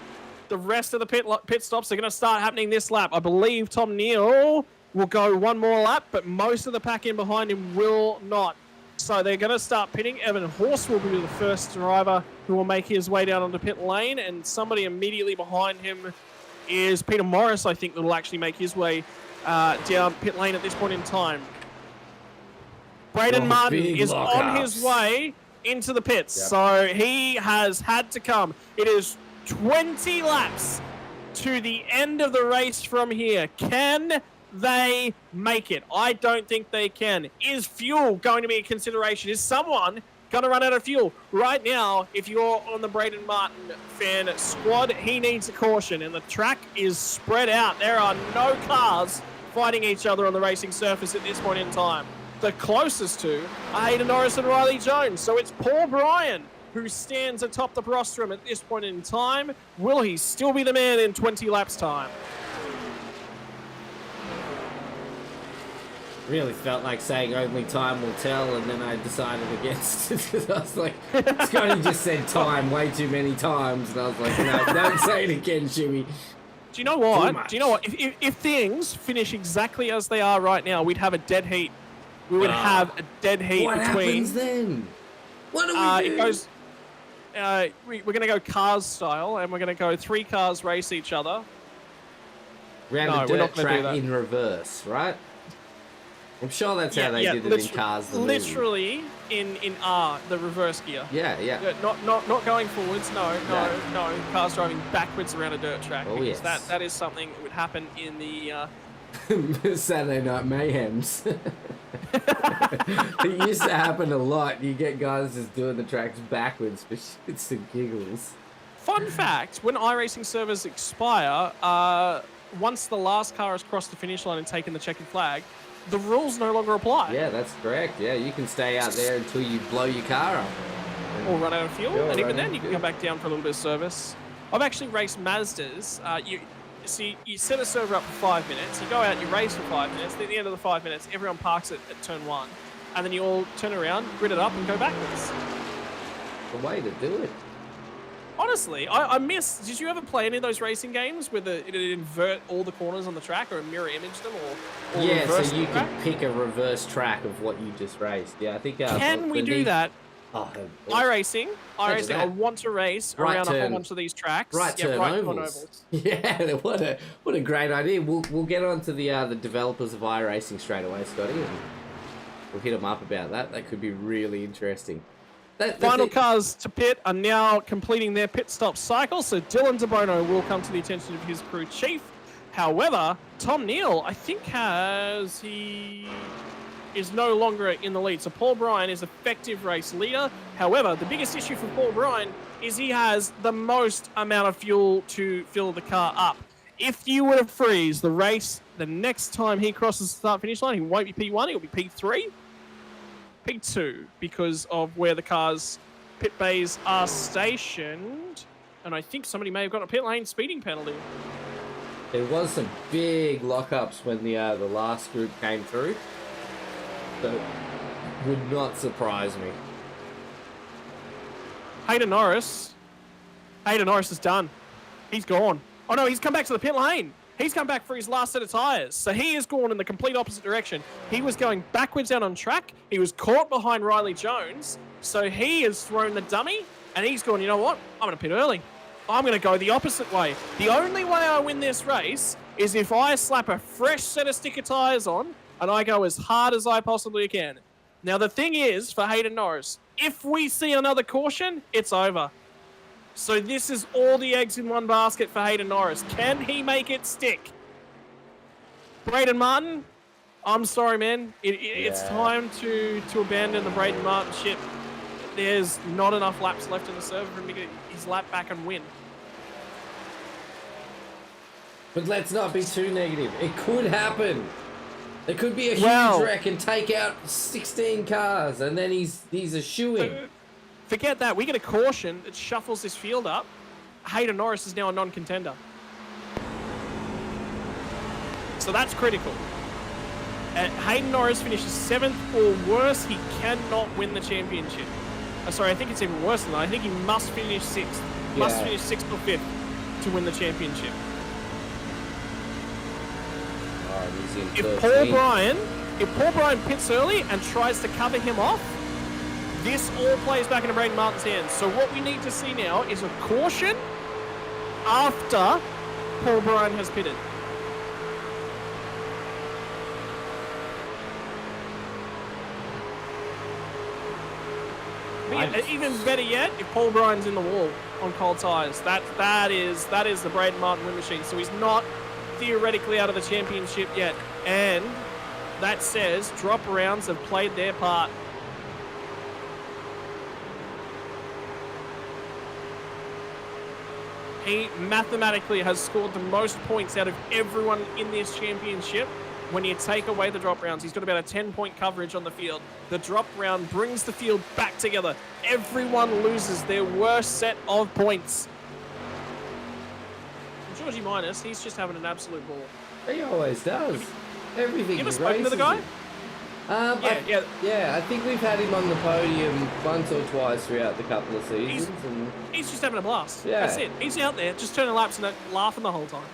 The rest of the pit stops are going to start happening this lap. I believe Tom Neal will go 1 more lap, but most of the pack in behind him will not. So they're going to start pitting. Evan Horse will be the first driver who will make his way down onto pit lane, and somebody immediately behind him is Peter Morris, I think, that will actually make his way down pit lane at this point in time. Braden Martin is on his way into the pits. Yep. So he has had to come. It is 20 laps to the end of the race from here. Can they make it? I don't think they can. Is fuel going to be a consideration? Is someone going to run out of fuel? Right now, if you're on the Braden Martin fan squad, he needs a caution, and the track is spread out. There are no cars fighting each other on the racing surface at this point in time. The closest to are Hayden Norris and Riley Jones. So it's Paul Bryan who stands atop the rostrum at this point in time. Will he still be the man in 20 laps time? Really felt like saying only time will tell, and then I decided against it because I was like, Scotty just said time way too many times, and I was like, no, don't say it again, Jimmy. Do you know what? If things finish exactly as they are right now, we'd have a dead heat. We would have a dead heat what between. What happens then? What do we do? It goes. We're going to go cars style, and we're going to go 3 cars race each other. Round a dirt track in reverse, right? I'm sure that's how they did it in Cars. The literally in R, the reverse gear. Yeah. Not going forwards. No. Cars driving backwards around a dirt track. Oh yes. That is something that would happen in the Saturday Night Mayhems. It used to happen a lot. You get guys just doing the tracks backwards for shits and giggles. Fun fact, when iRacing servers expire, once the last car has crossed the finish line and taken the checkered flag, the rules no longer apply. Yeah, that's correct. Yeah, you can stay out there until you blow your car up. Or run out of fuel, and even then you can come back down for a little bit of service. I've actually raced Mazdas. You set a server up for 5 minutes, you go out, you race for 5 minutes, then at the end of the 5 minutes, everyone parks at turn 1, and then you all turn around, grid it up, and go backwards. the way to do it. Honestly, I miss. Did you ever play any of those racing games where it'd invert all the corners on the track or mirror image them or yeah, reverse so you the can track? pick a reverse track of what you just raced. Yeah, I think. Can we do that? Oh, iRacing. I that. want to race Right around a whole turn. bunch of these tracks. Right turn ovals. Yeah, what a great idea. We'll get on to the developers of iRacing straight away, Scotty, and we'll hit them up about that. That could be really interesting. Final cars to pit are now completing their pit stop cycle, so Dylan DeBono will come to the attention of his crew chief. However, Tom Neal, I think he is no longer in the lead. So Paul Bryan is effective race leader. However, the biggest issue for Paul Bryan is he has the most amount of fuel to fill the car up. If you were to freeze the race the next time he crosses the start-finish line, he won't be P1, he'll be P3. P2, because of where the car's pit bays are stationed. And I think somebody may have got a pit lane speeding penalty. There was some big lockups when the last group came through. So would not surprise me. Hayden Norris is done. He's gone. Oh no, he's come back to the pit lane. He's come back for his last set of tyres. So he has gone in the complete opposite direction. He was going backwards out on track. He was caught behind Riley Jones. So he has thrown the dummy and he's gone, you know what? I'm going to pit early. I'm going to go the opposite way. The only way I win this race is if I slap a fresh set of sticker tyres on and I go as hard as I possibly can. Now, the thing is, for Hayden Norris, if we see another caution, it's over. So this is all the eggs in one basket for Hayden Norris. Can he make it stick? Braden Martin, I'm sorry, man. It's time to abandon the Braden Martin ship. There's not enough laps left in the server for him to get his lap back and win. But let's not be too negative. It could happen. There could be a huge wreck and take out 16 cars, and then he's a shoo-in. Forget that. We get a caution that shuffles this field up. Hayden Norris is now a non-contender. So that's critical. Hayden Norris finishes 7th or worse, he cannot win the championship. Sorry, I think it's even worse than that. I think he must finish 6th. Yeah. Must finish 6th or 5th to win the championship. If Paul Bryan pits early and tries to cover him off, this all plays back into Braden Martin's hands. So what we need to see now is a caution after Paul Bryan has pitted. Even better yet, if Paul Bryan's in the wall on cold tyres, that is the Braden Martin win machine. So he's not theoretically out of the championship yet, and that says drop rounds have played their part. He mathematically has scored the most points out of everyone in this championship. When you take away the drop rounds, he's got about a 10-point coverage on the field. The drop round brings the field back together. Everyone loses their worst set of points. Georgie Minus, he's just having an absolute ball. He always does. Everything. You ever spoken to the guy? Yeah, I think we've had him on the podium once or twice throughout the couple of seasons. He's just having a blast. Yeah. That's it. He's out there just turning laps and laughing the whole time.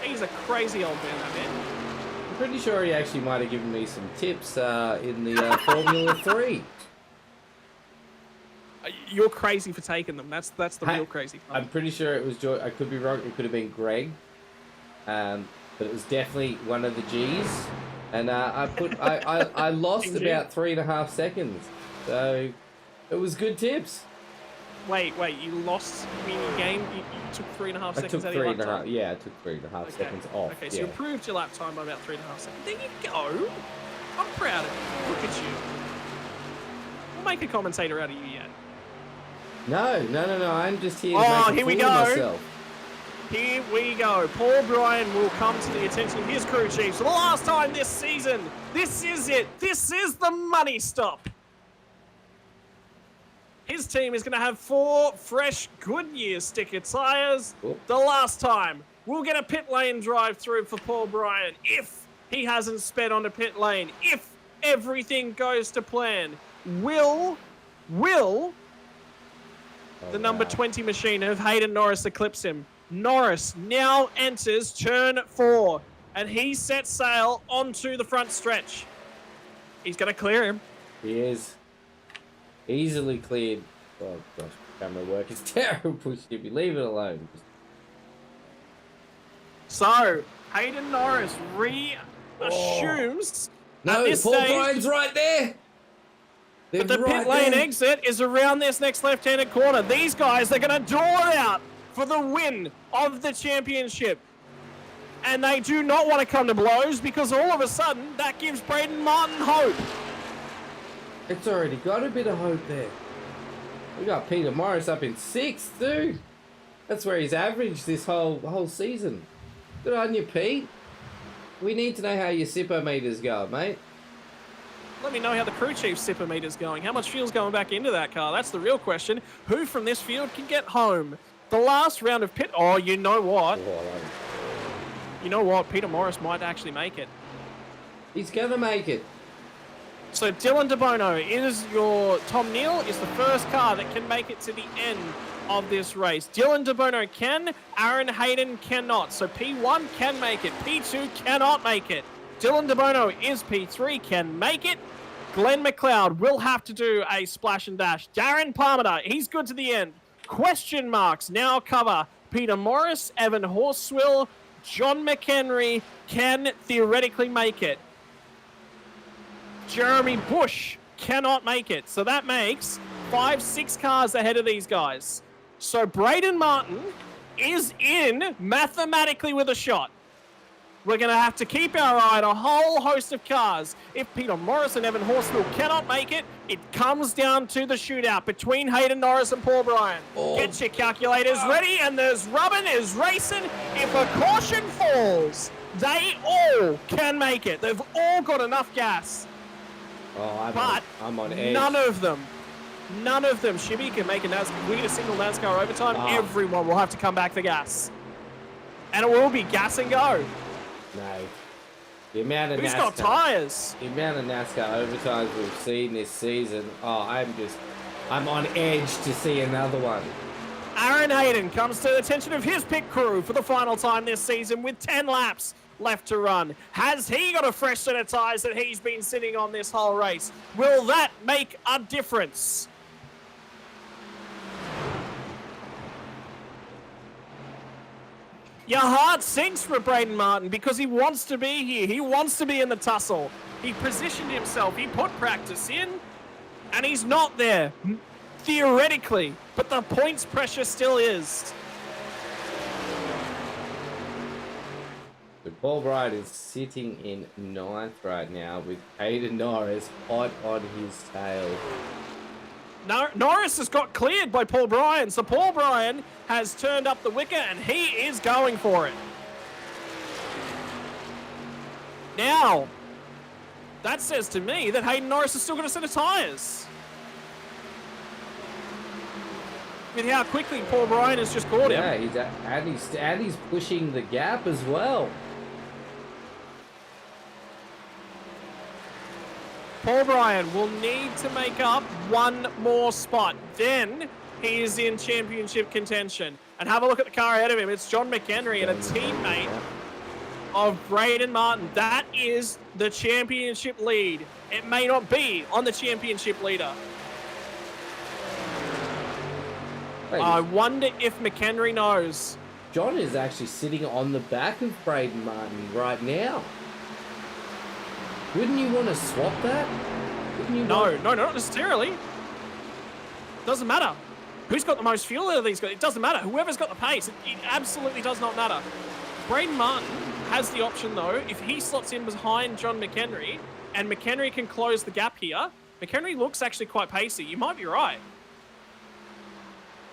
He's a crazy old man, that man. I'm pretty sure he actually might have given me some tips in the Formula 3. You're crazy for taking them. That's the real crazy part. I'm pretty sure it was George. I could be wrong. It could have been Greg. But it was definitely one of the G's. And I lost about 3.5 seconds. So it was good tips. Wait, you lost in the game? You took 3.5 seconds out of your lap time? Yeah, I took 3.5 seconds off. Okay, so you improved your lap time by about 3.5 seconds. There you go. I'm proud of you. Look at you. We'll make a commentator out of you yet. No. I'm just here to make a fool of myself. Here we go. Paul Bryan will come to the attention of his crew chief for the last time this season. This is it. This is the money stop. His team is going to have 4 fresh Goodyear sticker tyres. The last time. We'll get a pit lane drive through for Paul Bryan if he hasn't sped onto pit lane. If everything goes to plan. Will Will the number 20 machine of Hayden Norris eclipse him? Norris now enters turn 4, and he sets sail onto the front stretch. He's going to clear him. He is. Easily cleared. Oh, gosh. Camera work is terrible, Shippy. Leave it alone. So, Hayden Norris reassumes No, at this Paul stage... Bryan's right there. But the pit lane exit is around this next left-handed corner. These guys are going to duel it out for the win of the championship. And they do not want to come to blows because all of a sudden that gives Braden Martin hope. It's already got a bit of hope there. We got Peter Morris up in 6th too. That's where he's averaged this whole season. Good on you, Pete. We need to know how your SIPO meter's going, mate. Let me know how the crew chief SIPO meter's going. How much fuel's going back into that car? That's the real question. Who from this field can get home? The last round of pit... Oh, you know what? You know what? Peter Morris might actually make it. He's going to make it. So Dylan DeBono is your... Tom Neal is the first car that can make it to the end of this race. Dylan DeBono can. Aaron Hayden cannot. So P1 can make it. P2 cannot make it. Dylan DeBono is P3, can make it. Glenn McLeod will have to do a splash and dash. Darren Palmer, he's good to the end. Question marks now cover Peter Morris, Evan Horswill, John McHenry can theoretically make it. Jeremy Bush cannot make it. So that makes 5-6 cars ahead of these guys. So Braden Martin is in mathematically with a shot. We're going to have to keep our eye on a whole host of cars. If Peter Morris and Evan Horsfield cannot make it, it comes down to the shootout between Hayden Norris and Paul Bryan. Oh. Get your calculators ready, and there's Rubbin is racing. If a caution falls, they all can make it. They've all got enough gas. Oh, I'm on edge. None of them, Shibby, can make a NASCAR. We get a single NASCAR overtime, everyone will have to come back for gas. And it will be gas and go. No. The amount of Who's NASCAR, got tyres? The amount of NASCAR overtimes we've seen this season. Oh, I'm on edge to see another one. Aaron Hayden comes to the attention of his pit crew for the final time this season with 10 laps left to run. Has he got a fresh set of tyres that he's been sitting on this whole race? Will that make a difference? Your heart sinks for Braden Martin because he wants to be here. He wants to be in the tussle. He positioned himself. He put practice in, and he's not there, theoretically. But the points pressure still is. So Paul Bryan is sitting in 9th right now with Hayden Norris hot on his tail. Norris has got cleared by Paul Bryan, so Paul Bryan has turned up the wicker and he is going for it. Now, that says to me that Hayden Norris has still got a set of tyres. With how quickly Paul Bryan has just caught him. Yeah, he's pushing the gap as well. Paul Bryan will need to make up one more spot. Then he is in championship contention. And have a look at the car ahead of him. It's John McHenry and a teammate of Braden Martin. That is the championship lead. It may not be on the championship leader. I wonder if McHenry knows. John is actually sitting on the back of Braden Martin right now. Wouldn't you want to swap that? No, not necessarily. Doesn't matter. Who's got the most fuel out of these guys? It doesn't matter. Whoever's got the pace, it absolutely does not matter. Braden Martin has the option, though, if he slots in behind John McHenry, and McHenry can close the gap here. McHenry looks actually quite pacey. You might be right.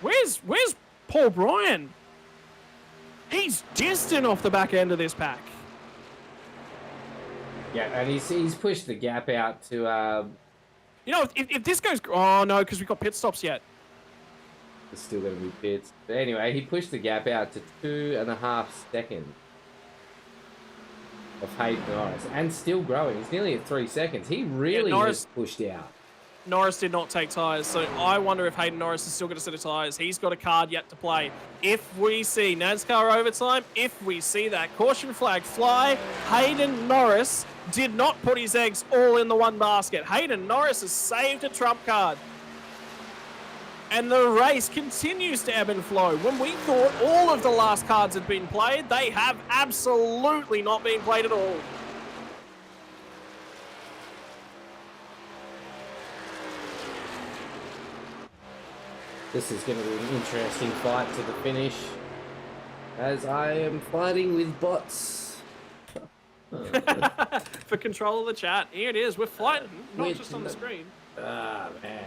Where's Paul Bryan? He's distant off the back end of this pack. Yeah, and he's pushed the gap out to... You know, if this goes... Oh, no, because we've got pit stops yet. There's still going to be pits. But anyway, he pushed the gap out to 2.5 seconds of Hayden Norris. And still growing. He's nearly at 3 seconds. He really has pushed out. Norris did not take tyres, so I wonder if Hayden Norris is still going to set of tyres. He's got a card yet to play. If we see NASCAR overtime, if we see that caution flag fly, Hayden Norris did not put his eggs all in the one basket. Hayden Norris has saved a trump card. And the race continues to ebb and flow. When we thought all of the last cards had been played, they have absolutely not been played at all. This is going to be an interesting fight to the finish, as I am fighting with bots. For control of the chat. Here it is. We're fighting, not just on the screen. Ah, man.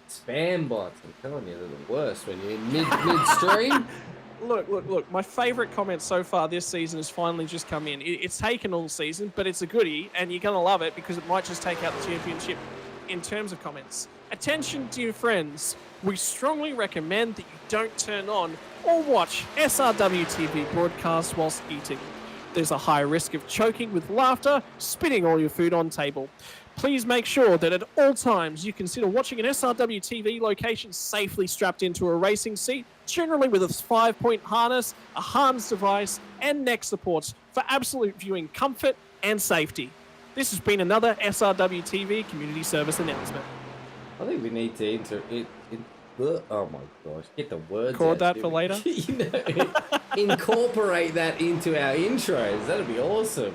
Spam bots, I'm telling you, they're the worst when you're in midstream. Look. My favourite comment so far this season has finally just come in. It's taken all season, but it's a goodie, and you're going to love it because it might just take out the championship in terms of comments. Attention, dear friends. We strongly recommend that you don't turn on or watch SRW TV broadcasts whilst eating. There's a high risk of choking with laughter, spitting all your food on table. Please make sure that at all times you consider watching an SRW TV location safely strapped into a racing seat, generally with a 5-point harness, a harness device, and neck supports for absolute viewing comfort and safety. This has been another SRW TV community service announcement. I think we need to oh my gosh, get the words Record out. that for later. Incorporate that into our intros. That'd be awesome.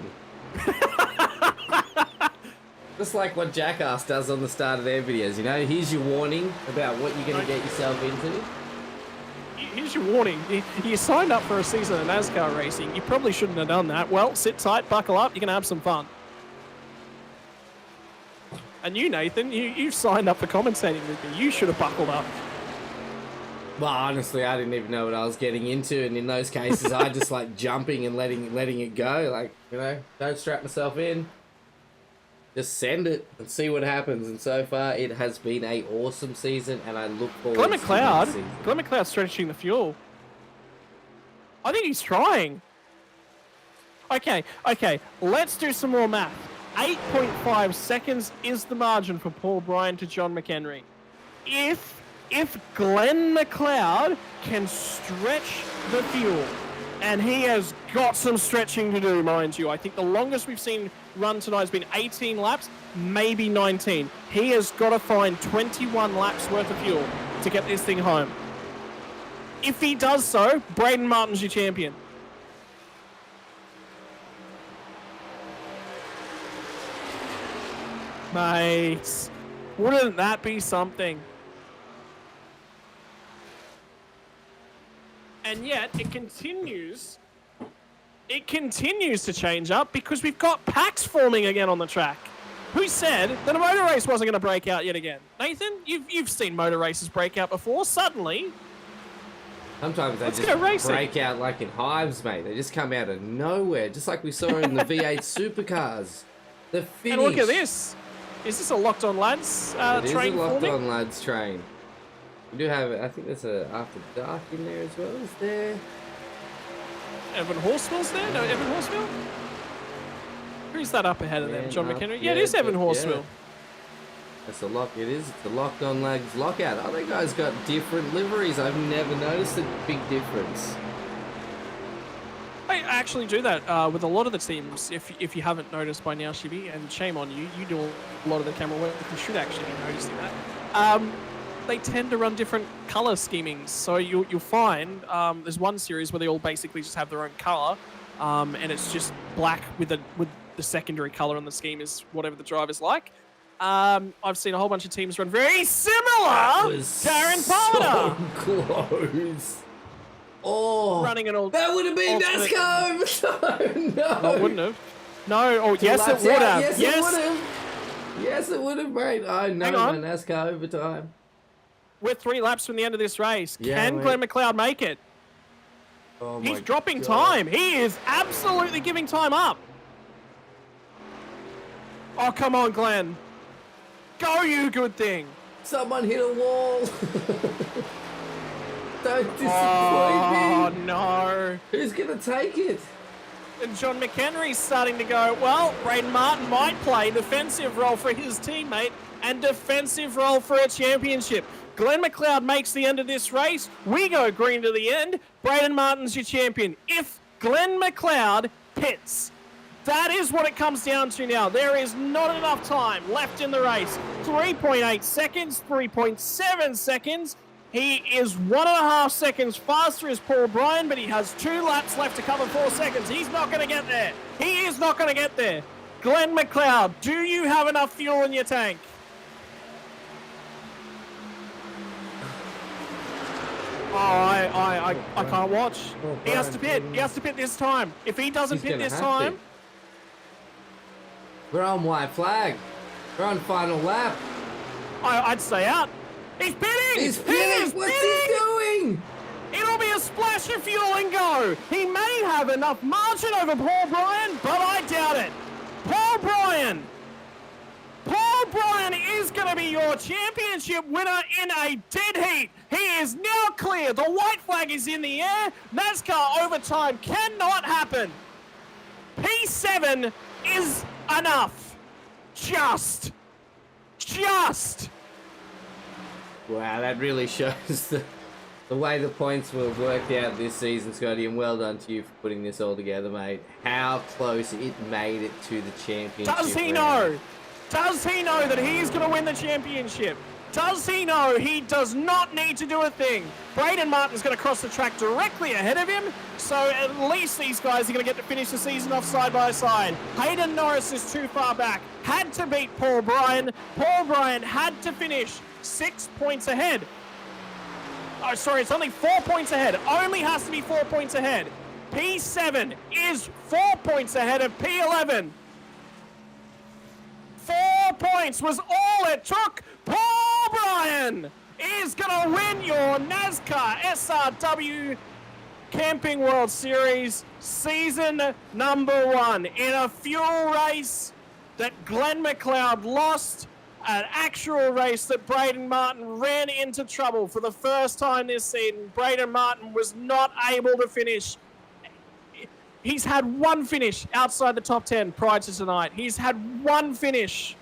Just like what Jackass does on the start of their videos, you know? Here's your warning about what you're going to get yourself into. Here's your warning. You signed up for a season of NASCAR racing. You probably shouldn't have done that. Well, sit tight, buckle up. You're going to have some fun. And you, Nathan, you signed up for commentating with me. You should have buckled up. Well, honestly, I didn't even know what I was getting into. And in those cases, I just like jumping and letting it go. Like, you know, don't strap myself in. Just send it and see what happens. And so far, it has been an awesome season, and I look forward to the next season. Glenn McLeod's stretching the fuel. I think he's trying. Okay. Let's do some more math. 8.5 seconds is the margin for Paul Bryan to John McHenry. If Glenn McLeod can stretch the fuel, and he has got some stretching to do, mind you. I think the longest we've seen run tonight has been 18 laps, maybe 19. He has got to find 21 laps worth of fuel to get this thing home. If he does so, Braden Martin's your champion. Mate, wouldn't that be something? And yet, it continues to change up because we've got packs forming again on the track. Who said that a motor race wasn't going to break out yet again? Nathan, you've seen motor races break out before. Suddenly, sometimes they just break out like in hives, mate. They just come out of nowhere, just like we saw in the V8 supercars. The finish. And look at this. Is this a Locked On Lads train? It is a Locked On Lads train. We do have, I think there's a After Dark in there as well. Is there? Evan Horsfield's there? No, Evan Horsfield? Who's that up ahead of them? John McHenry? Yeah, it is Evan Horsfield. Yeah. That's a lock. It is. It's the Locked On Lads lockout. Oh, they guys got different liveries. I've never noticed a big difference. I actually do that with a lot of the teams. If you haven't noticed by now, Shibby, and shame on you, you do a lot of the camera work. You should actually be noticing that. They tend to run different color schemings. So you'll find there's one series where they all basically just have their own color, and it's just black with the secondary color on the scheme is whatever the driver's like. I've seen a whole bunch of teams run very similar to Aaron Palmer. So close. Oh, running an old. That would have been NASCAR overtime. No, no, it wouldn't have. No, oh yes, it would have. Yes, it would have. Yes, it would have, mate. I know my NASCAR overtime. We're 3 laps from the end of this race. Yeah, can Glenn McLeod make it? Oh, he's dropping time. He is absolutely giving time up. Oh, come on, Glenn. Go, you good thing. Someone hit a wall. Don't disappoint me. Oh, no. Who's going to take it? And John McHenry's starting to go, well, Braden Martin might play defensive role for his teammate. and defensive role for a championship. Glenn McLeod makes the end of this race. We go green to the end. Braden Martin's your champion. If Glenn McLeod pits, that is what it comes down to now. There is not enough time left in the race. 3.8 seconds, 3.7 seconds. He is 1.5 seconds faster as Paul Bryan, but he has 2 laps left to cover 4 seconds. He's not going to get there. He is not going to get there. Glenn McLeod, do you have enough fuel in your tank? Oh, I can't watch. He has to pit. He has to pit this time. If he doesn't pit this time... We're on white flag. We're on final lap. I'd stay out. He's pitting! He's pitting! What's he doing? It'll be a splash of fuel and go. He may have enough margin over Paul Bryan, but I doubt it. Paul Bryan is going to be your championship winner in a dead heat. He is now clear. The white flag is in the air. NASCAR overtime cannot happen. P7 is enough. Just. Wow, that really shows the way the points were worked out this season, Scotty, and well done to you for putting this all together, mate. How close it made it to the championship. Does he know? Does he know that he's going to win the championship? Does he know he does not need to do a thing? Braden Martin's going to cross the track directly ahead of him, so at least these guys are going to get to finish the season off side by side. Hayden Norris is too far back. Had to beat Paul Bryan. Paul Bryan had to finish 6 points ahead. Oh, sorry, it's only 4 points ahead. Only has to be 4 points ahead. P7 is 4 points ahead of P11. 4 points was all it took. Paul Bryan is going to win your NASCAR SRW Camping World Series season number 1 in a fuel race that Glenn McLeod lost, an actual race that Braden Martin ran into trouble for the first time this season. Braden Martin was not able to finish. He's had one finish outside the top 10 prior to tonight. He's had one finish.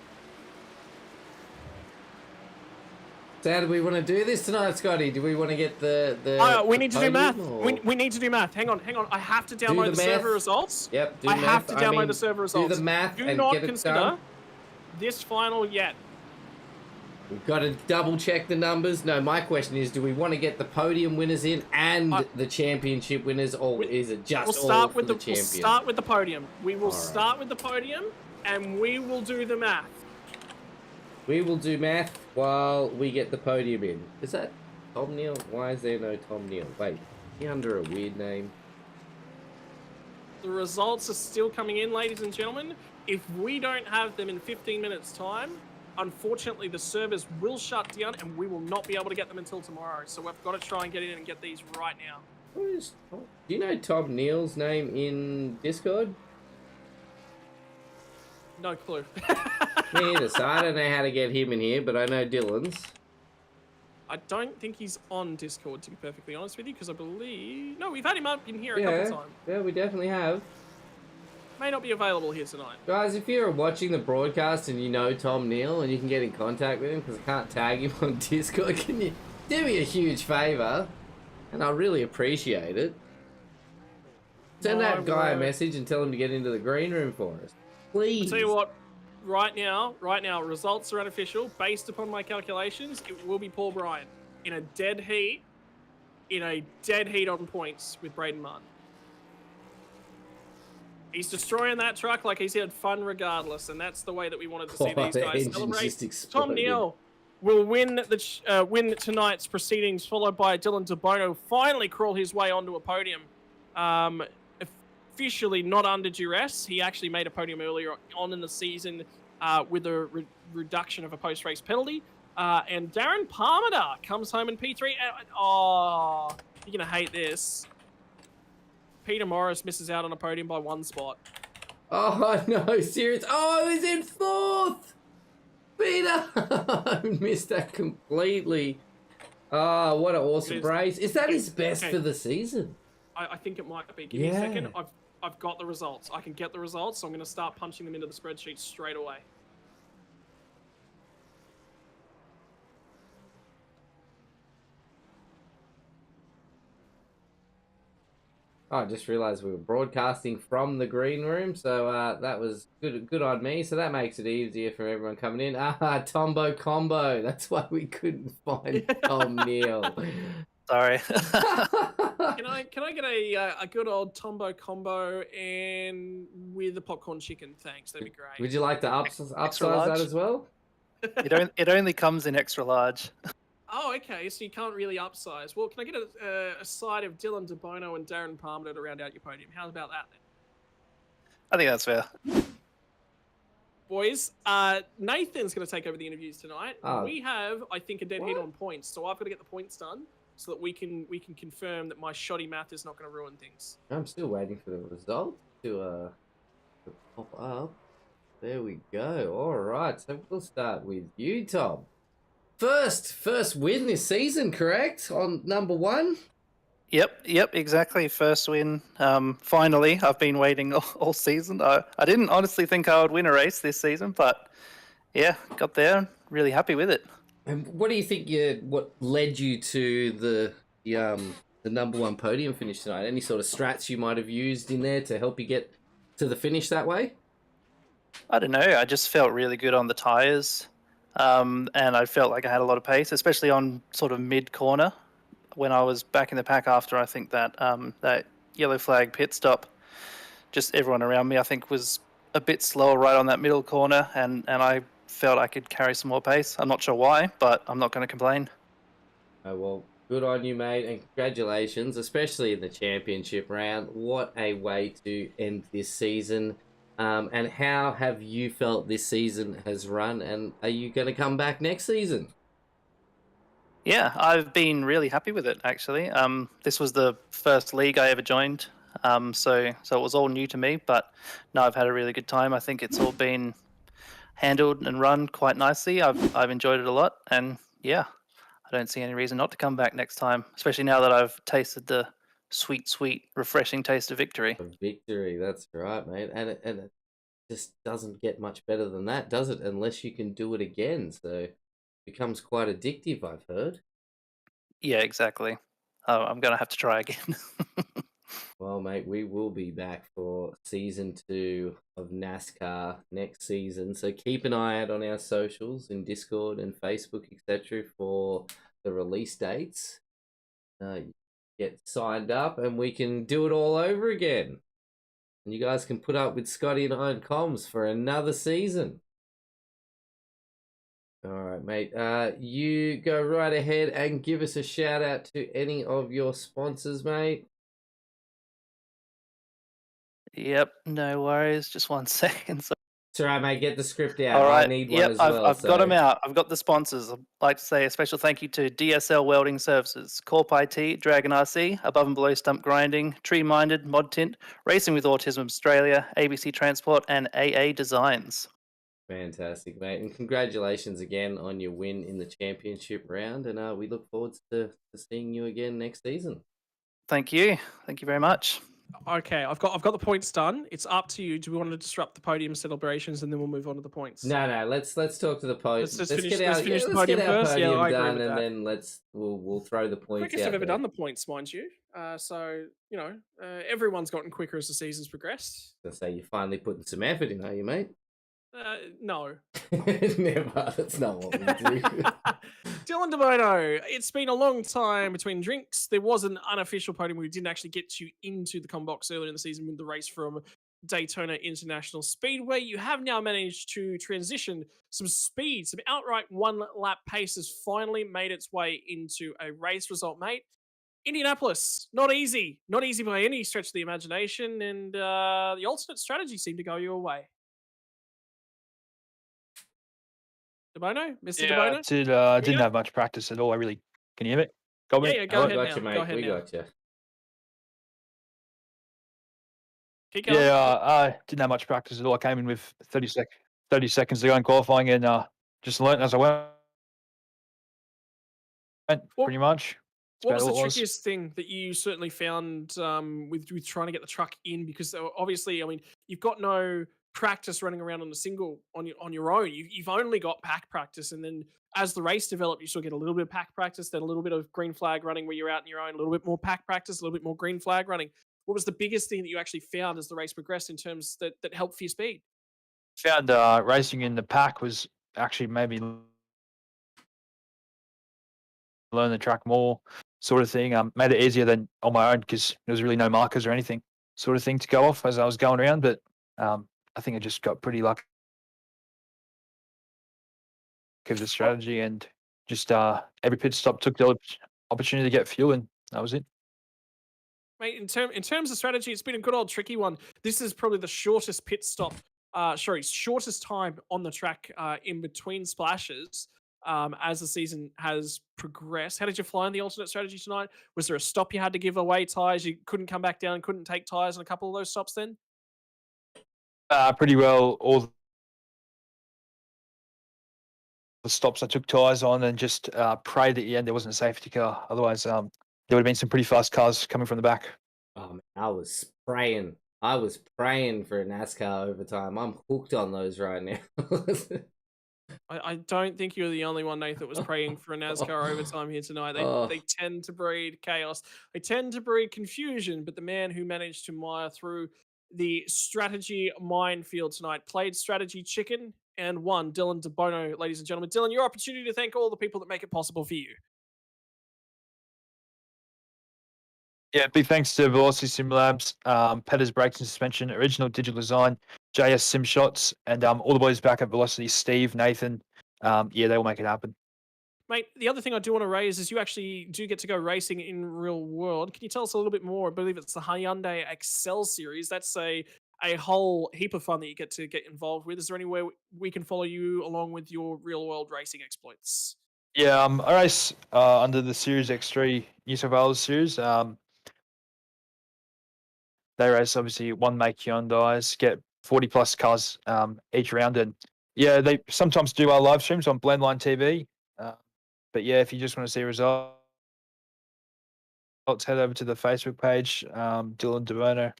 So how do we want to do this tonight, Scotty? Do we want to get the we need to do math. We need to do math. Hang on. I have to download the server results. Yep, I have to download the server results. Do the math do and not get it consider done. This final yet. We've got to double check the numbers. No, my question is, do we want to get the podium winners in and the championship winners, or is it just all for the champion? We'll start with the podium. We will start with the podium, and we will do the math. We will do math while we get the podium in. Is that Tom Neal? Why is there no Tom Neal? Wait, is he under a weird name? The results are still coming in, ladies and gentlemen. If we don't have them in 15 minutes' time, unfortunately, the servers will shut down and we will not be able to get them until tomorrow. So we've got to try and get in and get these right now. Do you know Tom Neal's name in Discord? No clue. Me either, so I don't know how to get him in here, but I know Dylan's. I don't think he's on Discord, to be perfectly honest with you, because I believe... No, we've had him up in here a couple times. Yeah, we definitely have. May not be available here tonight. Guys, if you're watching the broadcast and you know Tom Neal and you can get in contact with him, because I can't tag him on Discord, can you do me a huge favour? And I'll really appreciate it. Send that guy a message and tell him to get into the green room for us. Please. I'll tell you what, right now, results are unofficial. Based upon my calculations, it will be Paul Bryan in a dead heat on points with Braden Martin. He's destroying that truck like he's had fun regardless, and that's the way that we wanted to see these guys celebrate. Tom Neal will win tonight's proceedings, followed by Dylan DeBono, finally crawl his way onto a podium. Officially not under duress. He actually made a podium earlier on in the season with a reduction of a post-race penalty. And Darren Parmenter comes home in P3. Oh, you're going to hate this. Peter Morris misses out on a podium by 1 spot. Oh, no, serious. Oh, he's in 4th. Peter. I missed that completely. Oh, what an awesome race. Is that his best for the season? I think it might be. Give me a second. I've got the results. I can get the results, so I'm going to start punching them into the spreadsheet straight away. Oh, I just realised we were broadcasting from the green room, so that was good on me. So that makes it easier for everyone coming in. Tombo Combo. That's why we couldn't find Tom Neal. Sorry. Can I get a good old Tombo combo and with the popcorn chicken? Thanks, that'd be great. Would you like to upsize that large? as well? It only comes in extra large. Oh, okay, so you can't really upsize. Well, can I get a side of Dylan DeBono and Darren Palmer to round out your podium? How about that then? I think that's fair. Boys, Nathan's going to take over the interviews tonight. We have, I think, a dead heat on points, so I've got to get the points done so that we can confirm that my shoddy math is not going to ruin things. I'm still waiting for the result to pop up. There we go. All right, so we'll start with you, Tom. First win this season, correct? On number 1? Yep, exactly. First win. Finally, I've been waiting all season. I didn't honestly think I would win a race this season, but yeah, got there. Really happy with it. And what do you think? What led you to the number 1 podium finish tonight? Any sort of strats you might have used in there to help you get to the finish that way? I don't know. I just felt really good on the tires, and I felt like I had a lot of pace, especially on sort of mid corner when I was back in the pack after I think that that yellow flag pit stop. Just everyone around me, I think, was a bit slower right on that middle corner, and I felt I could carry some more pace. I'm not sure why, but I'm not going to complain. Oh, well, good on you, mate, and congratulations, especially in the championship round. What a way to end this season. And how have you felt this season has run, and are you going to come back next season? Yeah, I've been really happy with it, actually. This was the first league I ever joined, so it was all new to me, but no, I've had a really good time. I think it's all been handled and run quite nicely. I've enjoyed it a lot, and yeah, I don't see any reason not to come back next time, especially now that I've tasted the sweet, refreshing taste of victory. Victory, that's right, mate. And it just doesn't get much better than that, does it? Unless you can do it again. So it becomes quite addictive, I've heard. Yeah, exactly. I'm going to have to try again. Well, mate, we will be back for season 2 of NASCAR next season. So keep an eye out on our socials in Discord and Facebook, etc., for the release dates. Get signed up and we can do it all over again. And you guys can put up with Scotty and I on comms for another season. All right, mate. You go right ahead and give us a shout out to any of your sponsors, mate. Yep, no worries. Just 1 second. It's all right, mate. Get the script out. All right. I need one as well. I've got them out. I've got the sponsors. I'd like to say a special thank you to DSL Welding Services, Corp IT, DragonRC, Above and Below Stump Grinding, Tree Minded, Mod Tint, Racing with Autism Australia, ABC Transport, and AA Designs. Fantastic, mate. And congratulations again on your win in the championship round. And we look forward to seeing you again next season. Thank you. Thank you very much. Okay, I've got the points done. It's up to you. Do we want to disrupt the podium celebrations and then we'll move on to the points? No. Let's talk to the podium. Let's finish the podium first. Yeah, I agree done, with and that. then we'll throw the points. Quickest I've ever done the points, mind you. So you know, everyone's gotten quicker as the season's progressed. I say you're finally putting some effort in, are you, mate? No. Never. That's not what we do. Dylan DeBono, it's been a long time between drinks. There was an unofficial podium. We didn't actually get you into the combox earlier in the season with the race from Daytona International Speedway. You have now managed to transition some speed, some outright 1-lap pace has finally made its way into a race result, mate. Indianapolis, not easy by any stretch of the imagination, and the alternate strategy seemed to go your way. DeBono? Mr. DeBono? I didn't have much practice at all. Can you hear me? Got me? Yeah, go ahead got you, now. mate. Go ahead we now. got you. Keep going. I didn't have much practice at all. I came in with 30 seconds to go in qualifying and just learnt as I went. Pretty much. What was the trickiest thing that you certainly found with trying to get the truck in? Because obviously, I mean, you've got no practice running around on a single on your own. You've only got pack practice, and then as the race developed, you still get a little bit of pack practice, then a little bit of green flag running where you're out on your own, a little bit more pack practice, a little bit more green flag running. what was the biggest thing that you actually found as the race progressed in terms that helped for your speed? Found racing in the pack was actually maybe learn the track more, sort of thing. Made it easier than on my own because there was really no markers or anything, sort of thing to go off as I was going around. But I think I just got pretty lucky with the strategy, and just every pit stop took the opportunity to get fuel, and that was it. Mate, in terms of strategy, it's been a good old tricky one. This is probably the shortest pit stop, shortest time on the track in between splashes as the season has progressed. How did you fly in the alternate strategy tonight? Was there a stop you had to give away tires? You couldn't come back down, couldn't take tires on a couple of those stops then? Pretty well, all the stops I took tyres on, and just prayed at the end there wasn't a safety car. Otherwise, there would have been some pretty fast cars coming from the back. Oh, man, I was praying. I was praying for a NASCAR overtime. I'm hooked on those right now. I don't think you're the only one, Nate, that was praying for a NASCAR overtime here tonight. They tend to breed chaos. They tend to breed confusion, but the man who managed to mire through the strategy minefield tonight played strategy chicken and won. Dylan DeBono, ladies and gentlemen. Dylan, your opportunity to thank all the people that make it possible for you. Yeah, big thanks to Velocity Sim Labs, Petters Brakes and Suspension, Original Digital Design, JS Sim Shots, and all the boys back at Velocity, Steve, Nathan. Yeah, they will make it happen. Mate, the other thing I do want to raise is you actually do get to go racing in real world. Can you tell us a little bit more? I believe it's the Hyundai Excel series. That's a whole heap of fun that you get to get involved with. Is there anywhere we can follow you along with your real world racing exploits? Yeah, I race under the Series X3 New South Wales series. They race obviously one make Hyundais, get 40 plus cars each round, and yeah, they sometimes do our live streams on Blendline TV. But yeah, if you just want to see results, head over to the Facebook page, Dylan DeBono.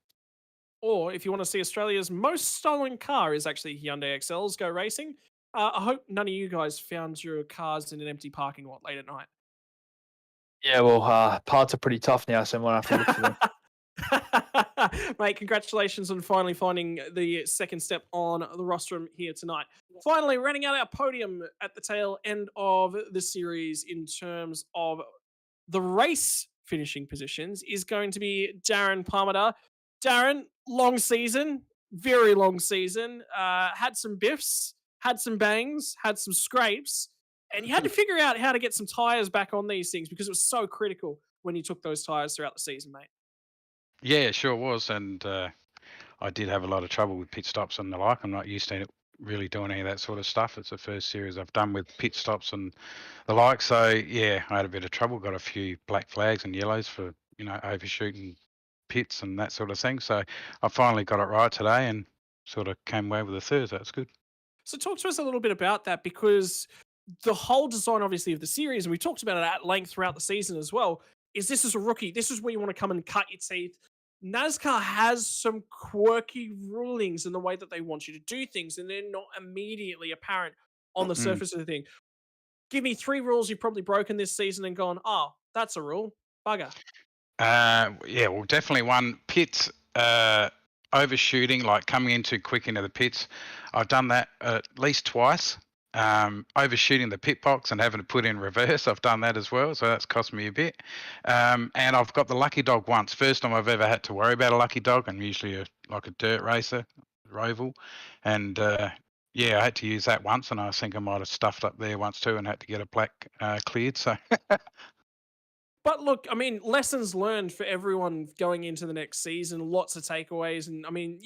Or if you want to see Australia's most stolen car is actually Hyundai XLs Go Racing. I hope none of you guys found your cars in an empty parking lot late at night. Yeah, well, parts are pretty tough now, so I might have to look for them. Mate, congratulations on finally finding the second step on the rostrum here tonight. Finally, running out our podium at the tail end of the series in terms of the race finishing positions is going to be Darren Palmer. Darren, long season, very long season. Had some biffs, had some bangs, had some scrapes, and you had to figure out how to get some tires back on these things because it was so critical when you took those tires throughout the season, mate. Yeah, it sure was, and I did have a lot of trouble with pit stops and the like. I'm not used to really doing any of that sort of stuff. It's the first series I've done with pit stops and the like. So yeah, I had a bit of trouble. Got a few black flags and yellows for overshooting pits and that sort of thing. So I finally got it right today and sort of came away with a third. So that's good. So talk to us a little bit about that, because the whole design, obviously, of the series, and we talked about it at length throughout the season as well, is this is a rookie. This is where you want to come and cut your teeth. NASCAR has some quirky rulings in the way that they want you to do things, and they're not immediately apparent on the surface of the thing. Give me 3 rules you've probably broken this season and gone, oh, that's a rule. Bugger. Yeah, well, definitely one. Pits overshooting, like coming in too quick into the pits. I've done that at least twice. Overshooting the pit box and having to put in reverse, I've done that as well, so that's cost me a bit. And I've got the lucky dog once. First time I've ever had to worry about a lucky dog. I'm usually like a dirt racer, roval, and yeah, I had to use that once, and I think I might have stuffed up there once too, and had to get a black cleared. So. But look, I mean, lessons learned for everyone going into the next season. Lots of takeaways, and I mean,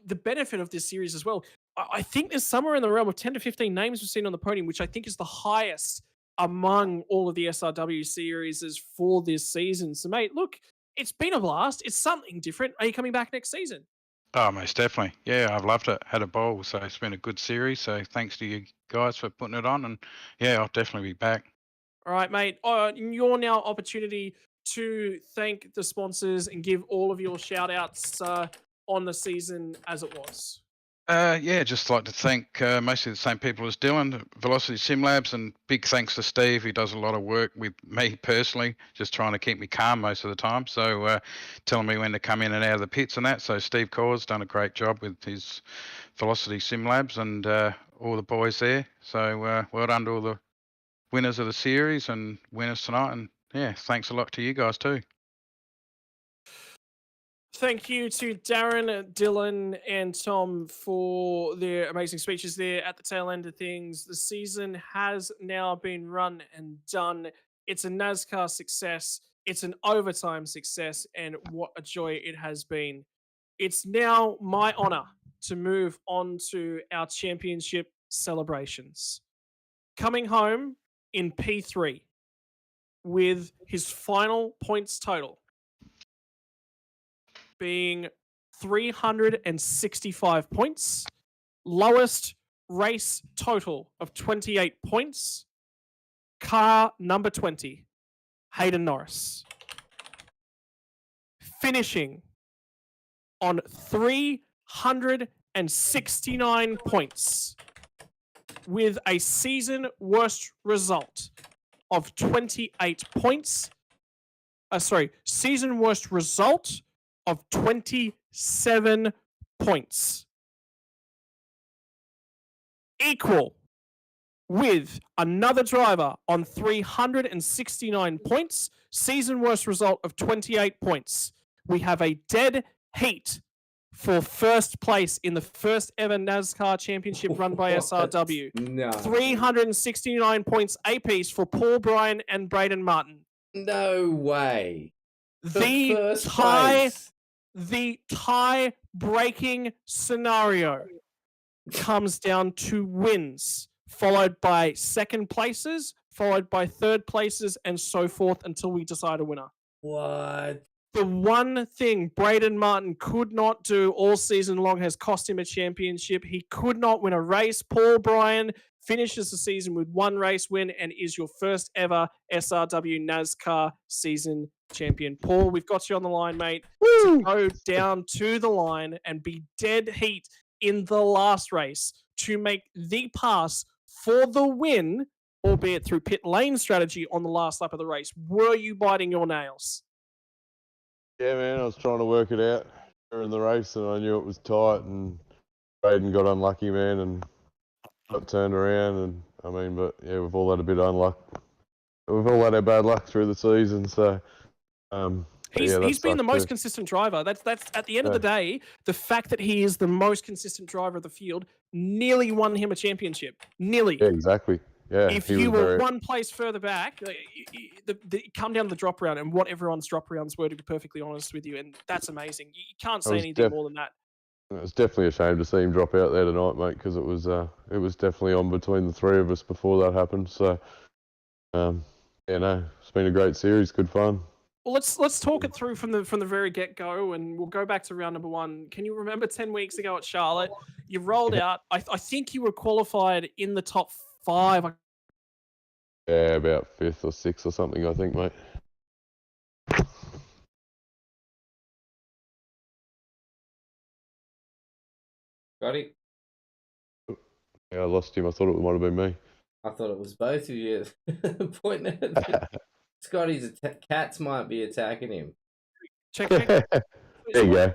the benefit of this series as well. I think there's somewhere in the realm of 10 to 15 names we've seen on the podium, which I think is the highest among all of the SRW series for this season. So, mate, look, it's been a blast. It's something different. Are you coming back next season? Oh, most definitely. Yeah, I've loved it. Had a ball, so it's been a good series. So thanks to you guys for putting it on, and yeah, I'll definitely be back. All right, mate. Your now opportunity to thank the sponsors and give all of your shout outs on the season as it was. Yeah, just like to thank mostly the same people as Dylan, Velocity Sim Labs, and big thanks to Steve. He does a lot of work with me personally, just trying to keep me calm most of the time. So telling me when to come in and out of the pits and that. So Steve Corr's done a great job with his Velocity Sim Labs and all the boys there. So well done to all the winners of the series and winners tonight. And yeah, thanks a lot to you guys too. Thank you to Darren, Dylan, and Tom for their amazing speeches there at the tail end of things. The season has now been run and done. It's a NASCAR success. It's an overtime success, and what a joy it has been. It's now my honor to move on to our championship celebrations. Coming home in P3 with his final points total being 365 points, lowest race total of 28 points, car number 20, Hayden Norris. Finishing on 369 points with a season worst result of 28 points. Season worst result of 27 points. Equal with another driver on 369 points, season worst result of 28 points. We have a dead heat for first place in the first ever NASCAR championship run by SRW. No. 369 points apiece for Paul Bryan and Braden Martin. No way. The tie-breaking scenario comes down to wins, followed by second places, followed by third places, and so forth until we decide a winner. What? The one thing Braden Martin could not do all season long has cost him a championship. He could not win a race. Paul Bryan finishes the season with one race win and is your first ever SRW NASCAR season champion. Paul, we've got you on the line, mate. Woo! To go down to the line and be dead heat in the last race to make the pass for the win, albeit through pit lane strategy on the last lap of the race. Were you biting your nails? Yeah, man, I was trying to work it out during the race, and I knew it was tight, and Braden got unlucky, man, and got turned around, and I mean, but yeah, we've all had a bit of unluck. We've all had our bad luck through the season, so he's been the most too. consistent driver. That's at the end of the day, the fact that he is the most consistent driver of the field nearly won him a championship. Nearly. Yeah, exactly. Yeah, if he you was were very... one place further back, come down to the drop round and what everyone's drop rounds were, to be perfectly honest with you, and that's amazing. You can't say anything more than that. It was definitely a shame to see him drop out there tonight, mate, because it was definitely on between the three of us before that happened. So, yeah, no, it's been a great series, good fun. Well, let's talk it through from the very get go, and we'll go back to round number one. Can you remember 10 weeks ago at Charlotte, you rolled out? I think you were qualified in the top 5. Yeah, about 5th or 6th or something, I think, mate. Scotty? Yeah, I lost him. I thought it might have been me. I thought it was both of you pointing at Scotty's cats might be attacking him. Check. There you go.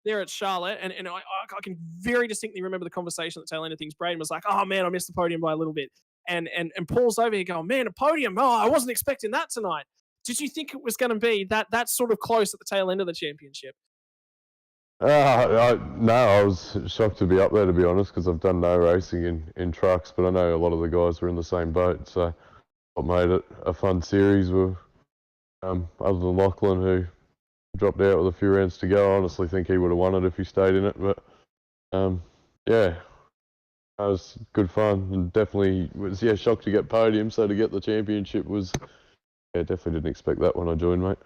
There at Charlotte, and I can very distinctly remember the conversation at the tail end of things. Braden was like, "Oh man, I missed the podium by a little bit," and Paul's over here going, "Man, a podium! Oh, I wasn't expecting that tonight." Did you think it was going to be that sort of close at the tail end of the championship? No, I was shocked to be up there, to be honest, because I've done no racing in trucks, but I know a lot of the guys were in the same boat, so what made it a fun series were, other than Lachlan, who dropped out with a few rounds to go. I honestly think he would have won it if he stayed in it, but yeah, it was good fun, and definitely was shocked to get podium, so to get the championship was, definitely didn't expect that when I joined, mate.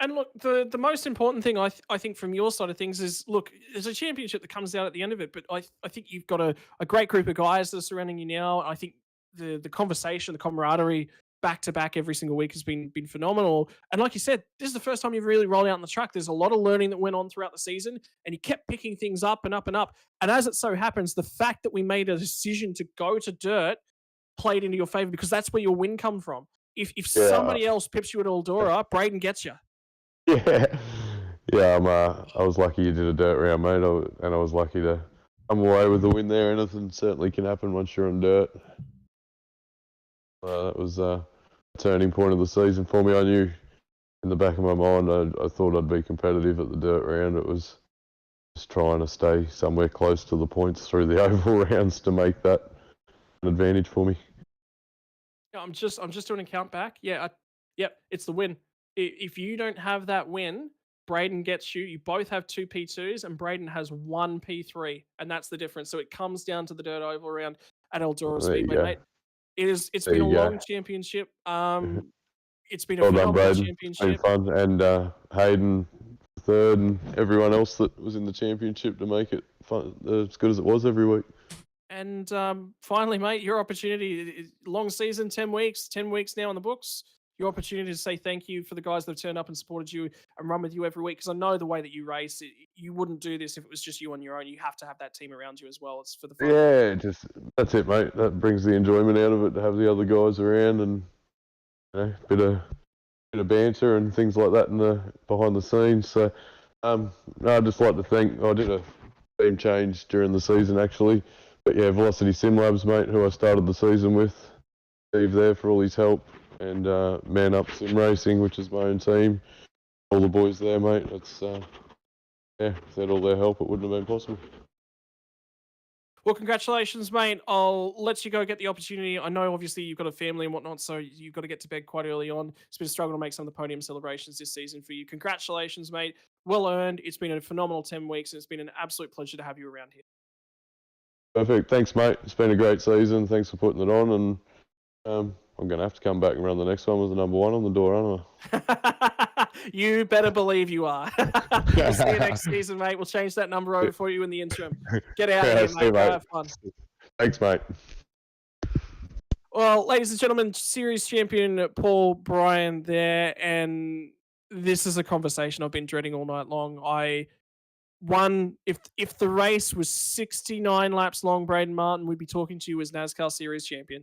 And look, the most important thing I think from your side of things is, look, there's a championship that comes out at the end of it, but I think you've got a great group of guys that are surrounding you now. I think the conversation, the camaraderie back-to-back every single week has been phenomenal. And like you said, this is the first time you've really rolled out in the truck. There's a lot of learning that went on throughout the season, and you kept picking things up and up and up. And as it so happens, the fact that we made a decision to go to dirt played into your favor, because that's where your win come from. If somebody else pips you at Eldora, Braden gets you. Yeah, I was lucky you did a dirt round, mate, and I was lucky to come away with the win there. Anything certainly can happen once you're on dirt. That was a turning point of the season for me. I knew in the back of my mind I thought I'd be competitive at the dirt round. It was just trying to stay somewhere close to the points through the oval rounds to make that an advantage for me. Yeah, I'm just doing a count back. Yeah, yep, it's the win. If you don't have that win, Braden gets you. You both have 2 P2s, and Braden has 1 P3, and that's the difference. So it comes down to the dirt oval round at Eldora Speedway, mate. It's been a long championship. It's been a phenomenal championship. It's been fun, and Hayden third, and everyone else that was in the championship to make it fun, as good as it was every week. And finally, mate, your opportunity. Long season, 10 weeks now in the books. Your opportunity to say thank you for the guys that have turned up and supported you and run with you every week. Because I know the way that you race, you wouldn't do this if it was just you on your own. You have to have that team around you as well. It's for the fun. Yeah, that's it, mate. That brings the enjoyment out of it, to have the other guys around, and bit of banter and things like that in the behind the scenes. So I'd just like to thank. I did a team change during the season actually, but yeah, Velocity Sim Labs, mate, who I started the season with. Steve there for all his help, and Man Up Sim Racing, which is my own team. All the boys there, mate. It's without all their help, it wouldn't have been possible. Well, congratulations, mate. I'll let you go get the opportunity. I know, obviously, you've got a family and whatnot, so you've got to get to bed quite early on. It's been a struggle to make some of the podium celebrations this season for you. Congratulations, mate. Well earned. It's been a phenomenal 10 weeks, and it's been an absolute pleasure to have you around here. Perfect. Thanks, mate. It's been a great season. Thanks for putting it on, and I'm going to have to come back and run the next one with the number 1 on the door, aren't I? You better believe you are. We'll see you next season, mate. We'll change that number over for you in the interim. Get out of here, mate. Have fun. Thanks, mate. Well, ladies and gentlemen, series champion Paul Bryan there, and this is a conversation I've been dreading all night long. If the race was 69 laps long, Braden Martin, we'd be talking to you as NASCAR series champion.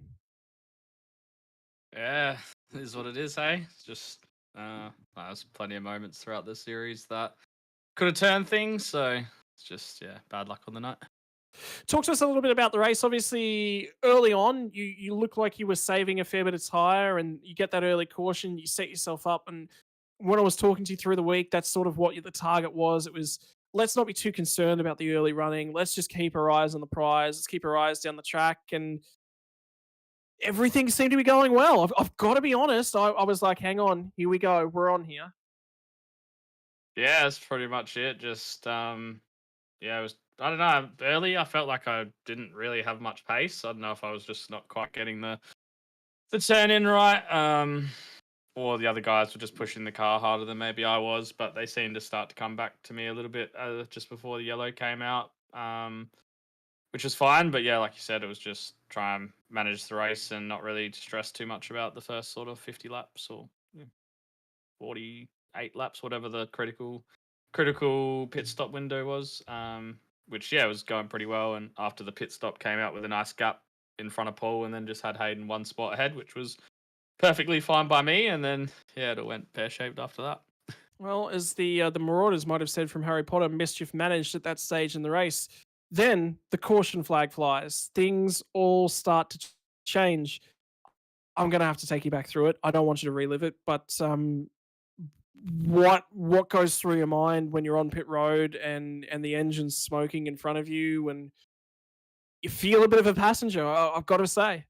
Yeah, it is what it is, hey? It's just there's plenty of moments throughout the series that could have turned things, so it's just bad luck on the night. Talk to us a little bit about the race. Obviously, early on, you look like you were saving a fair bit of tire, and you get that early caution, you set yourself up, and when I was talking to you through the week, that's sort of what the target was. It was, let's not be too concerned about the early running. Let's just keep our eyes on the prize. Let's keep our eyes down the track, and everything seemed to be going well. I've got to be honest. I was like, hang on, here we go. We're on here. Yeah, that's pretty much it. Just, it was, I don't know, early I felt like I didn't really have much pace. I don't know if I was just not quite getting the turn in right, or the other guys were just pushing the car harder than maybe I was, but they seemed to start to come back to me a little bit just before the yellow came out, which was fine. But yeah, like you said, it was just try and manage the race and not really stress too much about the first sort of 50 laps or 48 laps, whatever the critical pit stop window was, which was going pretty well. And after the pit stop, came out with a nice gap in front of Paul, and then just had Hayden 1 spot ahead, which was perfectly fine by me. And then it all went pear-shaped after that. Well, as the Marauders might have said from Harry Potter, mischief managed at that stage in the race. Then the caution flag flies. Things all start to change. I'm going to have to take you back through it. I don't want you to relive it, but what goes through your mind when you're on pit road and the engine's smoking in front of you and you feel a bit of a passenger, I've got to say.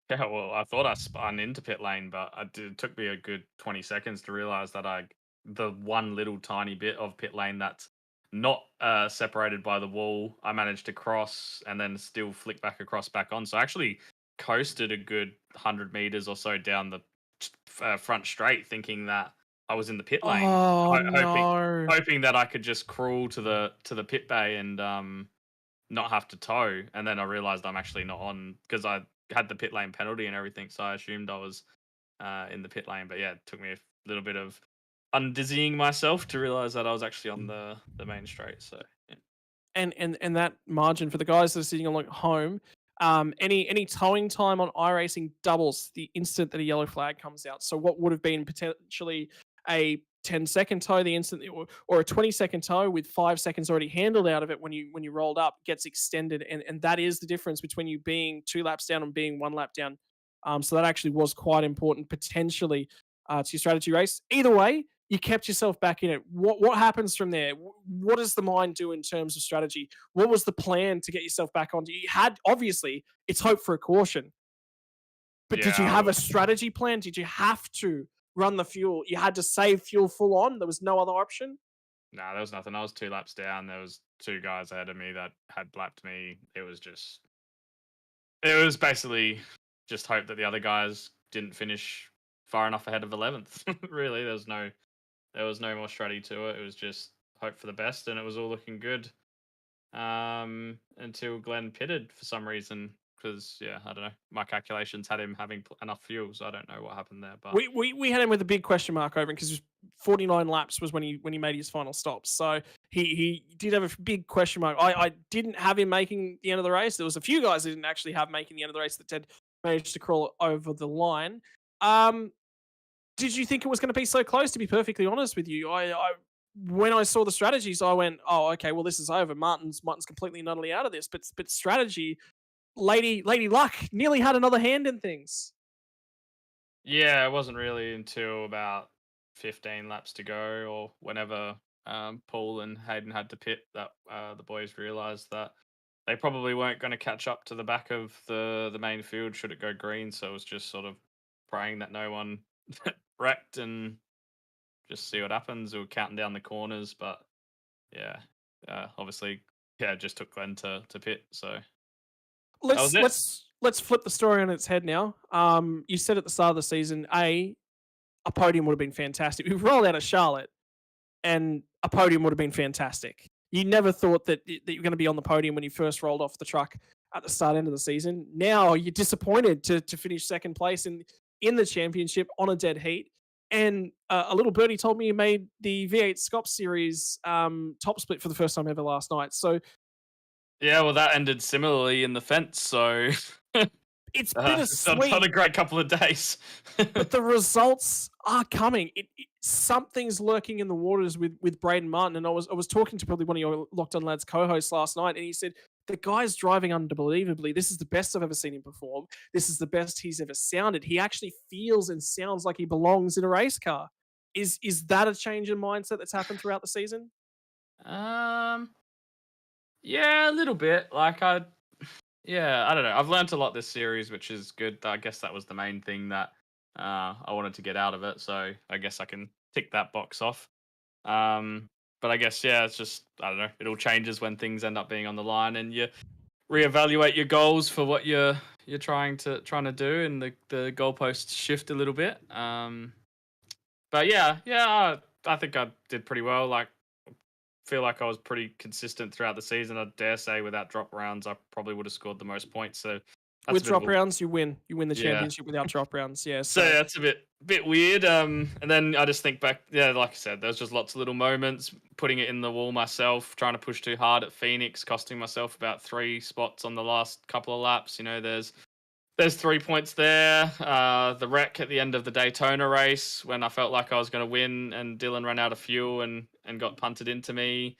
Yeah, well, I thought I spun into pit lane, but it took me a good 20 seconds to realize that the one little tiny bit of pit lane that's not separated by the wall, I managed to cross and then still flick back across back on. So I actually coasted a good 100 meters or so down the front straight, thinking that I was in the pit lane, hoping that I could just crawl to the pit bay and not have to tow. And then I realized I'm actually not on, because I had the pit lane penalty and everything, so I assumed I was in the pit lane. But yeah, it took me a little bit of undizzying myself to realize that I was actually on the main straight. So yeah. And that margin for the guys that are sitting on home, any towing time on iRacing doubles the instant that a yellow flag comes out. So what would have been potentially a 10-second tow the instant, or a 20-second tow with 5 seconds already handled out of it when you rolled up, gets extended, and that is the difference between you being 2 laps down and being 1 lap down. So that actually was quite important potentially to your strategy race. Either way, you kept yourself back in it. What happens from there? What does the mind do in terms of strategy? What was the plan to get yourself back on? You had, obviously, it's hope for a caution. But did you have a strategy plan? Did you have to run the fuel? You had to save fuel full on? There was no other option? Nah, there was nothing. I was 2 laps down. There was 2 guys ahead of me that had lapped me. It was basically just hope that the other guys didn't finish far enough ahead of 11th. Really, there was no more strategy to it. It was just hope for the best, and it was all looking good until Glenn pitted for some reason. Because I don't know, my calculations had him having enough fuel, so I don't know what happened there. But we had him with a big question mark over him because 49 laps was when he made his final stop. So he did have a big question mark. I didn't have him making the end of the race. There was a few guys that didn't actually have making the end of the race that did manage to crawl over the line. Did you think it was going to be so close? To be perfectly honest with you, when I saw the strategies, I went, "Oh, okay, well this is over. Martin's completely and utterly out of this." But strategy, Lady Luck nearly had another hand in things. Yeah, it wasn't really until about 15 laps to go, or whenever Paul and Hayden had to pit, that the boys realised that they probably weren't going to catch up to the back of the main field should it go green. So it was just sort of praying that no one wrecked and just see what happens. We were counting down the corners, but obviously, it just took Glenn to pit. So let's flip the story on its head now. You said at the start of the season, a podium would have been fantastic. We've rolled out of Charlotte, and a podium would have been fantastic. You never thought that you're going to be on the podium when you first rolled off the truck at the end of the season. Now you're disappointed to finish second place in the championship on a dead heat. And a little birdie told me you made the V8 Scops Series top split for the first time ever last night. So yeah, well, that ended similarly in the fence. So it's bittersweet. Not a great couple of days. But the results are coming. Something's lurking in the waters with Braden Martin. And I was talking to probably one of your Locked On Lads co-hosts last night, and he said, the guy's driving unbelievably. This is the best I've ever seen him perform. This is the best he's ever sounded. He actually feels and sounds like he belongs in a race car. Is that a change in mindset that's happened throughout the season? Yeah, a little bit. Like I don't know. I've learned a lot this series, which is good. I guess that was the main thing that I wanted to get out of it. So I guess I can tick that box off. But I guess it's just, I don't know. It all changes when things end up being on the line, and you reevaluate your goals for what you're trying to do, and the goalposts shift a little bit. But I think I did pretty well. Like, feel like I was pretty consistent throughout the season. I dare say without drop rounds, I probably would have scored the most points. So with drop rounds, you win. You win the championship without drop rounds. Yeah. So that's a bit weird. And then I just think back. Yeah, like I said, there's just lots of little moments. Putting it in the wall myself, trying to push too hard at Phoenix, costing myself about 3 spots on the last couple of laps. You know, there's 3 points there. The wreck at the end of the Daytona race when I felt like I was going to win, and Dylan ran out of fuel and got punted into me.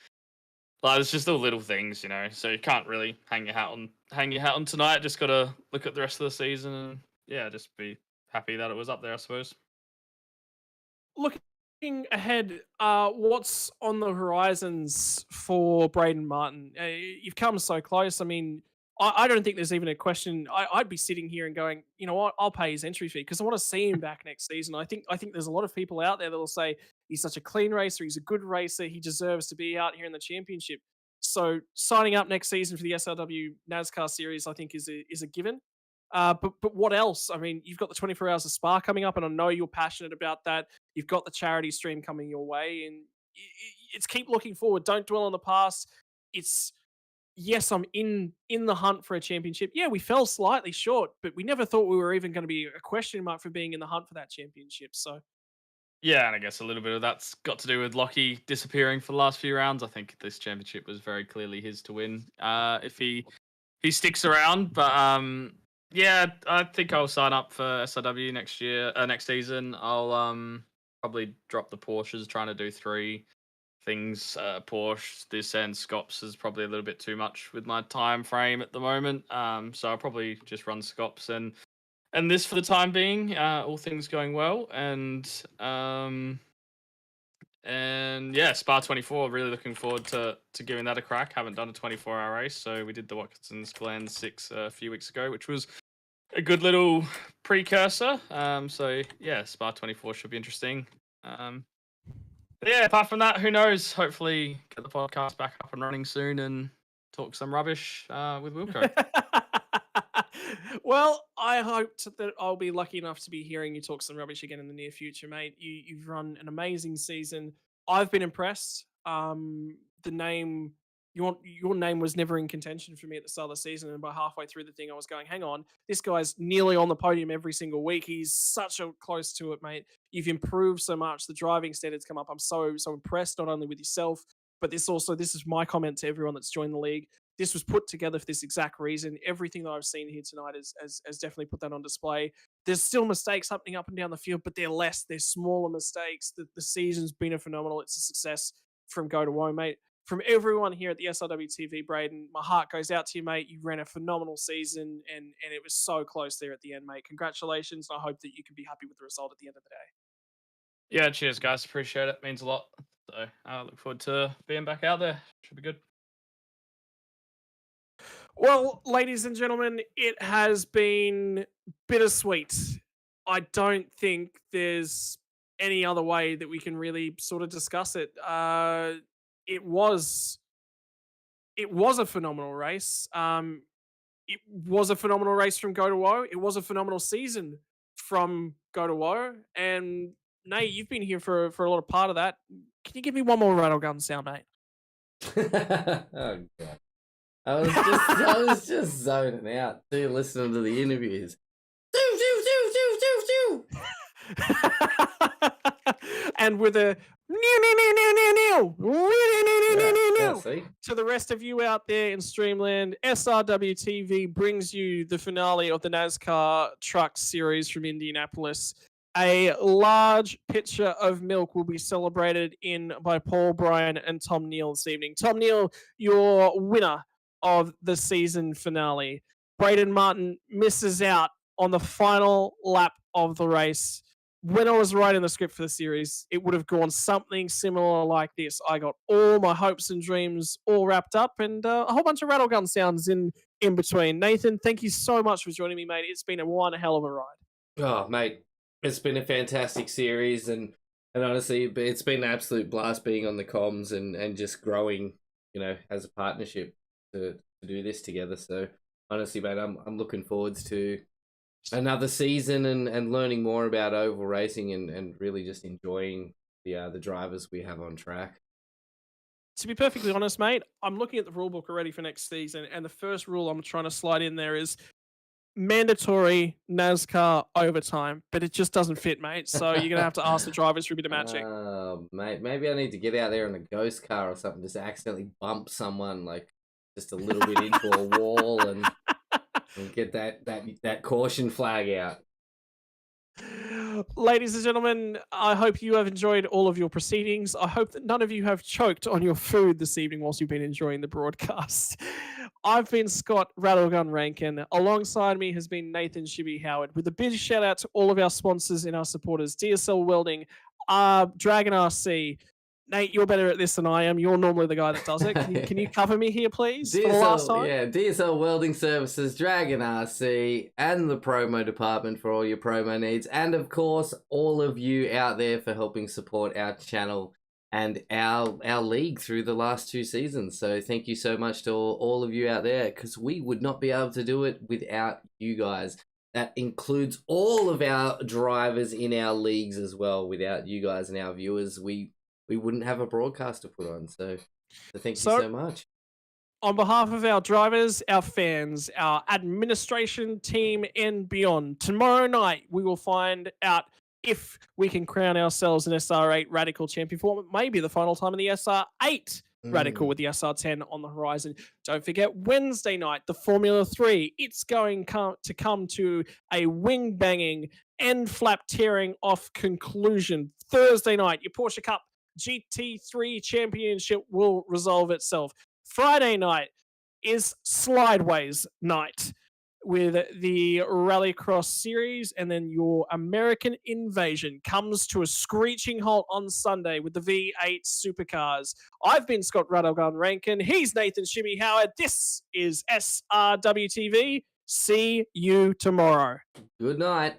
Like, it's just all little things, you know. So you can't really hang your hat on tonight. Just got to look at the rest of the season and just be happy that it was up there, I suppose. Looking ahead, what's on the horizons for Braden Martin? You've come so close. I mean, I don't think there's even a question. I'd be sitting here and going, you know what, I'll pay his entry fee because I want to see him back next season. I think there's a lot of people out there that will say he's such a clean racer, he's a good racer, he deserves to be out here in the championship. So signing up next season for the SLW NASCAR series, I think is a given. But what else? I mean, you've got the 24 Hours of Spa coming up, and I know you're passionate about that. You've got the charity stream coming your way, and it's keep looking forward. Don't dwell on the past. yes, I'm in the hunt for a championship. Yeah, we fell slightly short, but we never thought we were even going to be a question mark for being in the hunt for that championship. So Yeah, and I guess a little bit of that's got to do with Lockie disappearing for the last few rounds. I think this championship was very clearly his to win. If he sticks around, but yeah, I think I'll sign up for SRW next year, next season. I'll probably drop the Porsches, trying to do 3 things. Porsche, this and Scops is probably a little bit too much with my time frame at the moment. So I'll probably just run Scops and this for the time being, all things going well, and yeah, Spa 24. Really looking forward to giving that a crack. Haven't done a 24-hour race, so we did the Watkins Glen 6 a few weeks ago, which was a good little precursor. So yeah, Spa 24 should be interesting. But yeah, apart from that, who knows? Hopefully, get the podcast back up and running soon and talk some rubbish with Wilco. Well, I hope that I'll be lucky enough to be hearing you talk some rubbish again in the near future, mate. You've run an amazing season. I've been impressed. The name your name was never in contention for me at the start of the season, and by halfway through the thing, I was going, "Hang on, this guy's nearly on the podium every single week. He's such a close to it, mate. You've improved so much. The driving standards come up. I'm so impressed, not only with yourself, but this is my comment to everyone that's joined the league. This was put together for this exact reason. Everything that I've seen here tonight has definitely put that on display. There's still mistakes happening up and down the field, but they're less. They're smaller mistakes. The season's been a phenomenal. It's a success from go to woe, mate. From everyone here at the SRW TV, Braden, my heart goes out to you, mate. You ran a phenomenal season, and it was so close there at the end, mate. Congratulations. I hope that you can be happy with the result at the end of the day. Yeah, cheers, guys. Appreciate it. Means a lot. So I look forward to being back out there. Should be good. Well, ladies and gentlemen, it has been bittersweet. I don't think there's any other way that we can really sort of discuss it. It was a phenomenal race. It was a phenomenal race from Go to Woe. It was a phenomenal season from Go to Woe. And Nate, you've been here for a lot of part of that. Can you give me one more rattle gun sound, mate? Oh god. I was just zoning out, listening to the interviews. And with a to the rest of you out there in Streamland, SRW TV brings you the finale of the NASCAR Trucks series from Indianapolis. A large pitcher of milk will be celebrated by Paul Bryan and Tom Neal this evening. Tom Neal, your winner of the season finale. Braden Martin misses out on the final lap of the race. When I was writing the script for the series, it would have gone something similar like this. I got all my hopes and dreams all wrapped up, and a whole bunch of rattle gun sounds in between. Nathan, thank you so much for joining me, mate. It's been one hell of a ride. Oh, mate, it's been a fantastic series, and honestly, it's been an absolute blast being on the comms and just growing, as a partnership to do this together. So honestly, mate, I'm looking forward to another season and learning more about oval racing and really just enjoying the drivers we have on track. To be perfectly honest, mate, I'm looking at the rule book already for next season, and the first rule I'm trying to slide in there is mandatory NASCAR overtime, but it just doesn't fit, mate. So you're gonna have to ask the drivers for a bit of matching. Mate, maybe I need to get out there in a ghost car or something, just accidentally bump someone like just a little bit into a wall and get that caution flag out. Ladies and gentlemen, I hope you have enjoyed all of your proceedings. I hope that none of you have choked on your food this evening whilst you've been enjoying the broadcast. I've been Scott Rattlegun Rankin. Alongside me has been Nathan Shibby Howard, with a big shout out to all of our sponsors and our supporters: DSL Welding, DragonRC. Nate, you're better at this than I am. You're normally the guy that does it. Can you cover me here, please, for the last time? Yeah, DSL Welding Services, DragonRC, and the promo department for all your promo needs. And, of course, all of you out there for helping support our channel and our league through the last 2 seasons. So thank you so much to all of you out there, because we would not be able to do it without you guys. That includes all of our drivers in our leagues as well. Without you guys and our viewers, we wouldn't have a broadcast to put on. So thank you so much. On behalf of our drivers, our fans, our administration team, and beyond, tomorrow night we will find out if we can crown ourselves an SR8 Radical champion for what may be the final time in the SR8 Radical with the SR10 on the horizon. Don't forget Wednesday night, the Formula 3. It's going to come to a wing-banging, end flap tearing off conclusion. Thursday night, your Porsche Cup GT3 Championship will resolve itself. Friday night is Slideways night with the Rallycross series, and then your American Invasion comes to a screeching halt on Sunday with the V8 supercars. I've been Scott Rattlegun Rankin. He's Nathan Shimmy Howard. This is SRWTV. See you tomorrow. Good night.